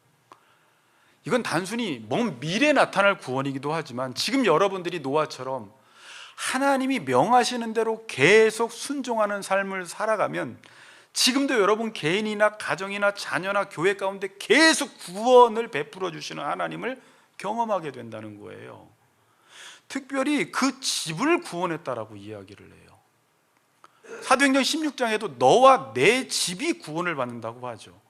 이건 단순히 먼 미래에 나타날 구원이기도 하지만 지금 여러분들이 노아처럼 하나님이 명하시는 대로 계속 순종하는 삶을 살아가면 지금도 여러분 개인이나 가정이나 자녀나 교회 가운데 계속 구원을 베풀어 주시는 하나님을 경험하게 된다는 거예요. 특별히 그 집을 구원했다라고 이야기를 해요. 사도행전 16장에도 너와 내 집이 구원을 받는다고 하죠.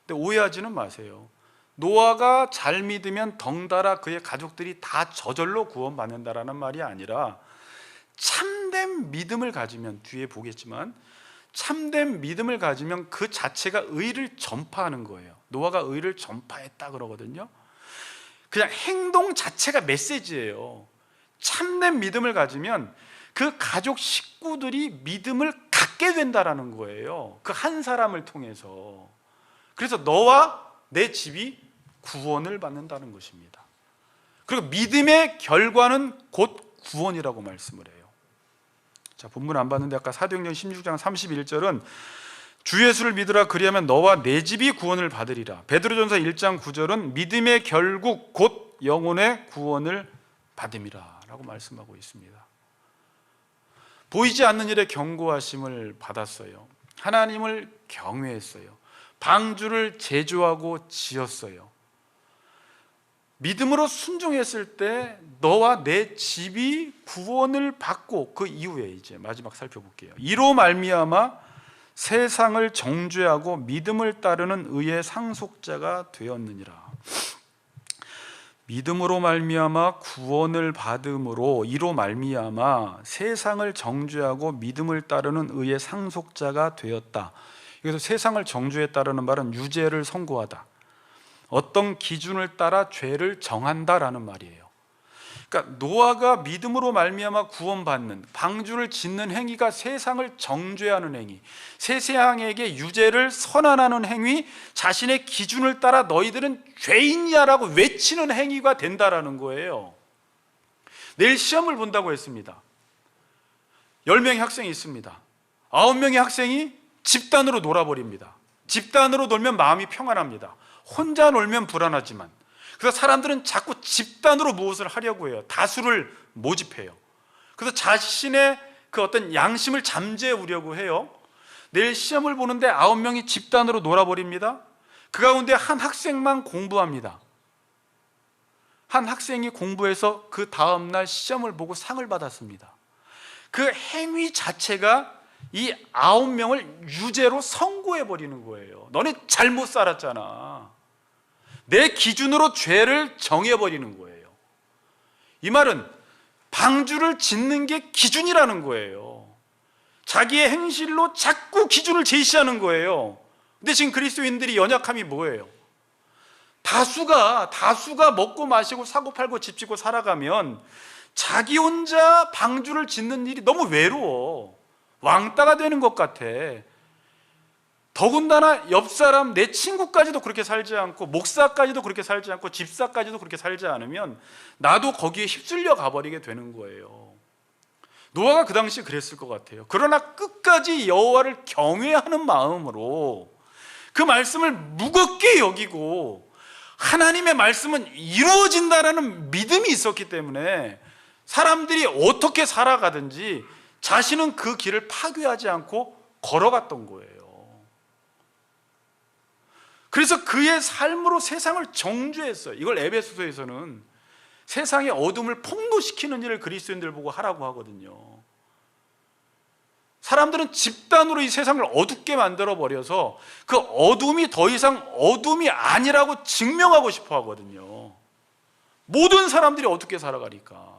근데 오해하지는 마세요. 노아가 잘 믿으면 덩달아 그의 가족들이 다 저절로 구원받는다라는 말이 아니라 참된 믿음을 가지면, 뒤에 보겠지만 참된 믿음을 가지면 그 자체가 의를 전파하는 거예요. 노아가 의를 전파했다 그러거든요. 그냥 행동 자체가 메시지예요. 참된 믿음을 가지면 그 가족 식구들이 믿음을 갖게 된다라는 거예요. 그 한 사람을 통해서. 그래서 너와 내 집이 구원을 받는다는 것입니다. 그리고 믿음의 결과는 곧 구원이라고 말씀을 해요. 자, 본문 안 봤는데 아까 사도행전 16장 31절은 주 예수를 믿으라, 그리하면 너와 내 집이 구원을 받으리라. 베드로전서 1장 9절은 믿음의 결국 곧 영혼의 구원을 받음이라 라고 말씀하고 있습니다. 보이지 않는 일에 경고하심을 받았어요. 하나님을 경외했어요. 방주를 제조하고 지었어요. 믿음으로 순종했을 때 너와 내 집이 구원을 받고, 그 이후에 이제 마지막 살펴볼게요. 이로 말미암아 세상을 정죄하고 믿음을 따르는 의의 상속자가 되었느니라. 믿음으로 말미암아 구원을 받음으로, 이로 말미암아 세상을 정죄하고 믿음을 따르는 의의 상속자가 되었다. 여기서 세상을 정죄했다라는 말은 유죄를 선고하다, 어떤 기준을 따라 죄를 정한다라는 말이에요. 그러니까 노아가 믿음으로 말미암아 구원받는, 방주를 짓는 행위가 세상을 정죄하는 행위, 세상에게 유죄를 선언하는 행위, 자신의 기준을 따라 너희들은 죄인이야라고 외치는 행위가 된다라는 거예요. 내일 시험을 본다고 했습니다. 10명의 학생이 있습니다. 9명의 학생이 집단으로 놀아버립니다. 집단으로 놀면 마음이 평안합니다. 혼자 놀면 불안하지만, 그래서 사람들은 자꾸 집단으로 무엇을 하려고 해요. 다수를 모집해요. 그래서 자신의 그 어떤 양심을 잠재우려고 해요. 내일 시험을 보는데 9명이 집단으로 놀아버립니다. 그 가운데 한 학생만 공부합니다. 한 학생이 공부해서 그 다음날 시험을 보고 상을 받았습니다. 그 행위 자체가 이 9명을 유죄로 선고해버리는 거예요. 너네 잘못 살았잖아. 내 기준으로 죄를 정해버리는 거예요. 이 말은 방주를 짓는 게 기준이라는 거예요. 자기의 행실로 자꾸 기준을 제시하는 거예요. 근데 지금 그리스도인들이 연약함이 뭐예요? 다수가 먹고 마시고 사고 팔고 집 짓고 살아가면 자기 혼자 방주를 짓는 일이 너무 외로워. 왕따가 되는 것 같아. 더군다나 옆 사람, 내 친구까지도 그렇게 살지 않고, 목사까지도 그렇게 살지 않고, 집사까지도 그렇게 살지 않으면 나도 거기에 휩쓸려 가버리게 되는 거예요. 노아가 그 당시에 그랬을 것 같아요. 그러나 끝까지 여호와를 경외하는 마음으로 그 말씀을 무겁게 여기고 하나님의 말씀은 이루어진다라는 믿음이 있었기 때문에 사람들이 어떻게 살아가든지 자신은 그 길을 파괴하지 않고 걸어갔던 거예요. 그래서 그의 삶으로 세상을 정죄했어요. 이걸 에베소서에서는 세상의 어둠을 폭로시키는 일을 그리스도인들 보고 하라고 하거든요. 사람들은 집단으로 이 세상을 어둡게 만들어버려서 그 어둠이 더 이상 어둠이 아니라고 증명하고 싶어 하거든요. 모든 사람들이 어둡게 살아가니까.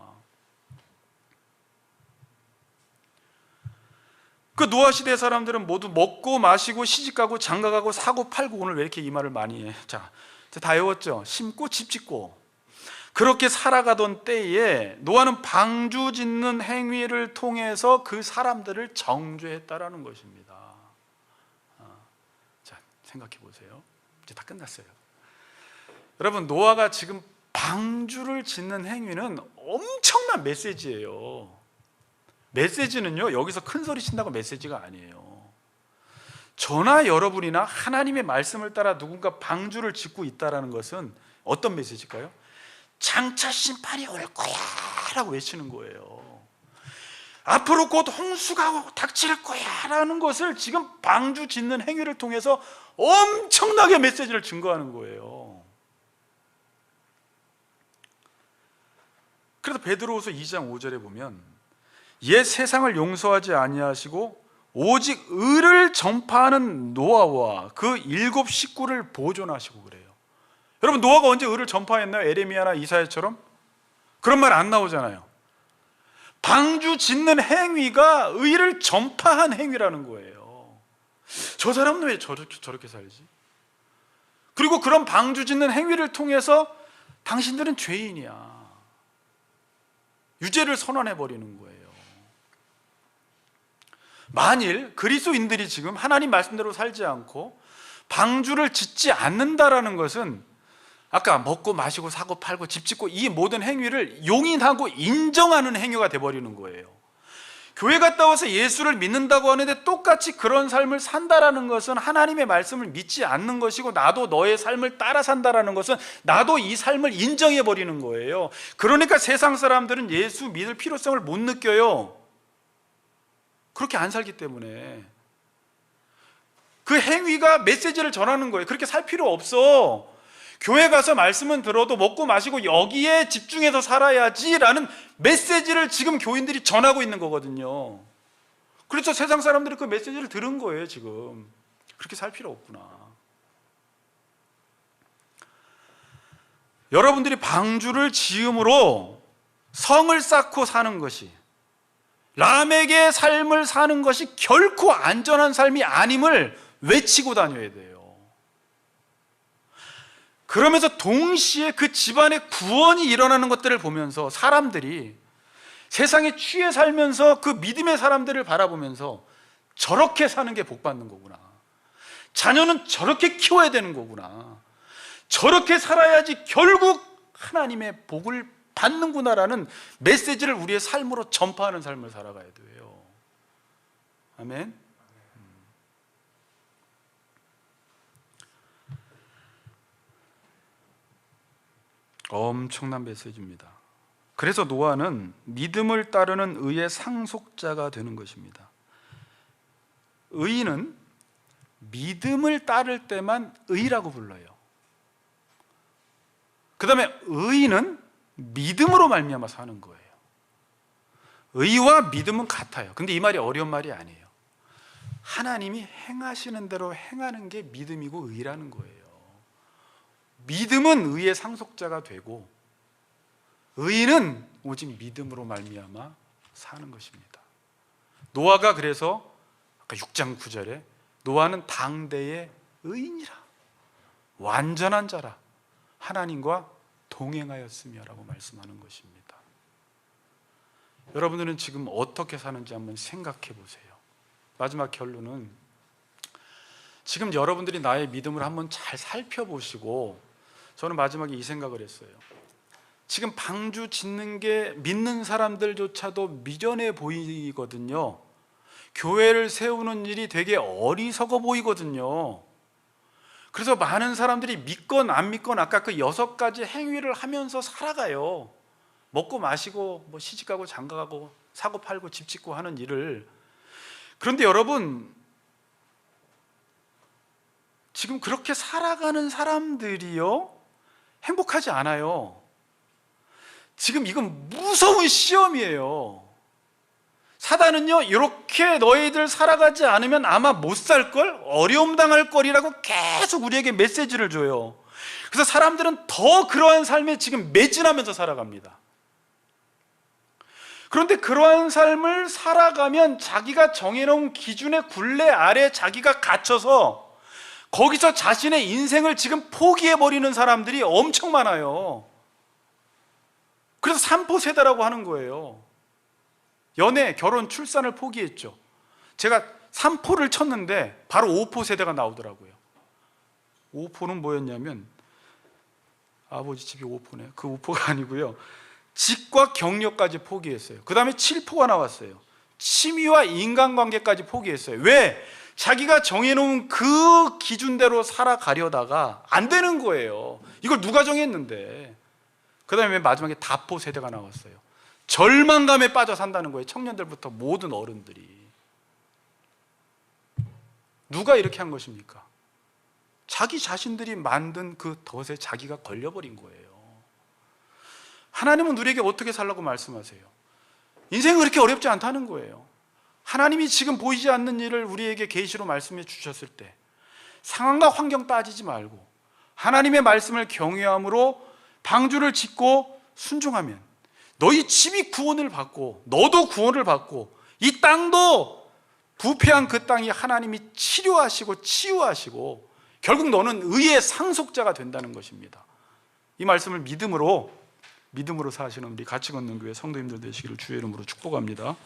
그 노아 시대 사람들은 모두 먹고 마시고 시집가고 장가가고 사고 팔고, 오늘 왜 이렇게 이 말을 많이 해? 자, 다 외웠죠? 심고 집 짓고 그렇게 살아가던 때에 노아는 방주 짓는 행위를 통해서 그 사람들을 정죄했다라는 것입니다. 자, 생각해 보세요. 이제 다 끝났어요. 여러분, 노아가 지금 방주를 짓는 행위는 엄청난 메시지예요. 메시지는요, 여기서 큰 소리 친다고 메시지가 아니에요. 저나 여러분이나 하나님의 말씀을 따라 누군가 방주를 짓고 있다는 것은 어떤 메시지일까요? 장차 심판이 올 거야 라고 외치는 거예요. 앞으로 곧 홍수가 닥칠 거야 라는 것을 지금 방주 짓는 행위를 통해서 엄청나게 메시지를 증거하는 거예요. 그래서 베드로후서 2장 5절에 보면 옛 세상을 용서하지 아니하시고 오직 의를 전파하는 노아와 그 7 식구를 보존하시고 그래요. 여러분, 노아가 언제 의를 전파했나요? 에레미야나 이사야처럼? 그런 말 안 나오잖아요. 방주 짓는 행위가 의를 전파한 행위라는 거예요. 저 사람은 왜 저렇게 살지? 그리고 그런 방주 짓는 행위를 통해서 당신들은 죄인이야, 유죄를 선언해버리는 거예요. 만일 그리스도인들이 지금 하나님 말씀대로 살지 않고 방주를 짓지 않는다라는 것은 아까 먹고 마시고 사고 팔고 집 짓고 이 모든 행위를 용인하고 인정하는 행위가 돼버리는 거예요. 교회 갔다 와서 예수를 믿는다고 하는데 똑같이 그런 삶을 산다라는 것은 하나님의 말씀을 믿지 않는 것이고, 나도 너의 삶을 따라 산다라는 것은 나도 이 삶을 인정해버리는 거예요. 그러니까 세상 사람들은 예수 믿을 필요성을 못 느껴요. 그렇게 안 살기 때문에. 그 행위가 메시지를 전하는 거예요. 그렇게 살 필요 없어. 교회 가서 말씀은 들어도 먹고 마시고 여기에 집중해서 살아야지라는 메시지를 지금 교인들이 전하고 있는 거거든요. 그래서 세상 사람들이 그 메시지를 들은 거예요. 지금 그렇게 살 필요 없구나. 여러분들이 방주를 지음으로 성을 쌓고 사는 것이, 람에게 삶을 사는 것이 결코 안전한 삶이 아님을 외치고 다녀야 돼요. 그러면서 동시에 그 집안의 구원이 일어나는 것들을 보면서 사람들이 세상에 취해 살면서 그 믿음의 사람들을 바라보면서 저렇게 사는 게 복 받는 거구나, 자녀는 저렇게 키워야 되는 거구나, 저렇게 살아야지 결국 하나님의 복을 받는구나라는 메시지를 우리의 삶으로 전파하는 삶을 살아가야 돼요. 아멘. 엄청난 메시지입니다. 그래서 노아는 믿음을 따르는 의의 상속자가 되는 것입니다. 의인은 믿음을 따를 때만 의라고 불러요. 그 다음에 의인은 믿음으로 말미암아 사는 거예요. 의와 믿음은 같아요. 근데 이 말이 어려운 말이 아니에요. 하나님이 행하시는 대로 행하는 게 믿음이고 의라는 거예요. 믿음은 의의 상속자가 되고 의인은 오직 믿음으로 말미암아 사는 것입니다. 노아가 그래서 아까 6장 9절에 노아는 당대의 의인이라, 완전한 자라, 하나님과 동행하였으며라고 말씀하는 것입니다. 여러분들은 지금 어떻게 사는지 한번 생각해 보세요. 마지막 결론은 지금 여러분들이 나의 믿음을 한번 잘 살펴보시고, 저는 마지막에 이 생각을 했어요. 지금 방주 짓는 게 믿는 사람들조차도 미련해 보이거든요. 교회를 세우는 일이 되게 어리석어 보이거든요. 그래서 많은 사람들이 믿건 안 믿건 아까 그 6가지 행위를 하면서 살아가요. 먹고 마시고 뭐 시집가고 장가가고 사고 팔고 집 짓고 하는 일을. 그런데 여러분, 지금 그렇게 살아가는 사람들이요, 행복하지 않아요. 지금 이건 무서운 시험이에요. 사단은요, 이렇게 너희들 살아가지 않으면 아마 못 살걸, 어려움 당할 거리라고 계속 우리에게 메시지를 줘요. 그래서 사람들은 더 그러한 삶에 지금 매진하면서 살아갑니다. 그런데 그러한 삶을 살아가면 자기가 정해놓은 기준의 굴레 아래 자기가 갇혀서 거기서 자신의 인생을 지금 포기해버리는 사람들이 엄청 많아요. 그래서 삼포세대라고 하는 거예요. 연애, 결혼, 출산을 포기했죠. 제가 3포를 쳤는데 바로 5포 세대가 나오더라고요. 5포는 뭐였냐면, 아버지 집이 5포네. 그 5포가 아니고요, 직과 경력까지 포기했어요. 그 다음에 7포가 나왔어요. 취미와 인간관계까지 포기했어요. 왜? 자기가 정해놓은 그 기준대로 살아가려다가 안 되는 거예요. 이걸 누가 정했는데. 그 다음에 마지막에 다포 세대가 나왔어요. 절망감에 빠져 산다는 거예요. 청년들부터 모든 어른들이. 누가 이렇게 한 것입니까? 자기 자신들이 만든 그 덫에 자기가 걸려버린 거예요. 하나님은 우리에게 어떻게 살라고 말씀하세요? 인생은 그렇게 어렵지 않다는 거예요. 하나님이 지금 보이지 않는 일을 우리에게 계시로 말씀해 주셨을 때 상황과 환경 따지지 말고 하나님의 말씀을 경외함으로 방주를 짓고 순종하면 너희 집이 구원을 받고 너도 구원을 받고 이 땅도 부패한 그 땅이 하나님이 치료하시고 치유하시고 결국 너는 의의 상속자가 된다는 것입니다. 이 말씀을 믿음으로 사시는 우리 같이 걷는 교회 성도님들 되시기를 주의 이름으로 축복합니다.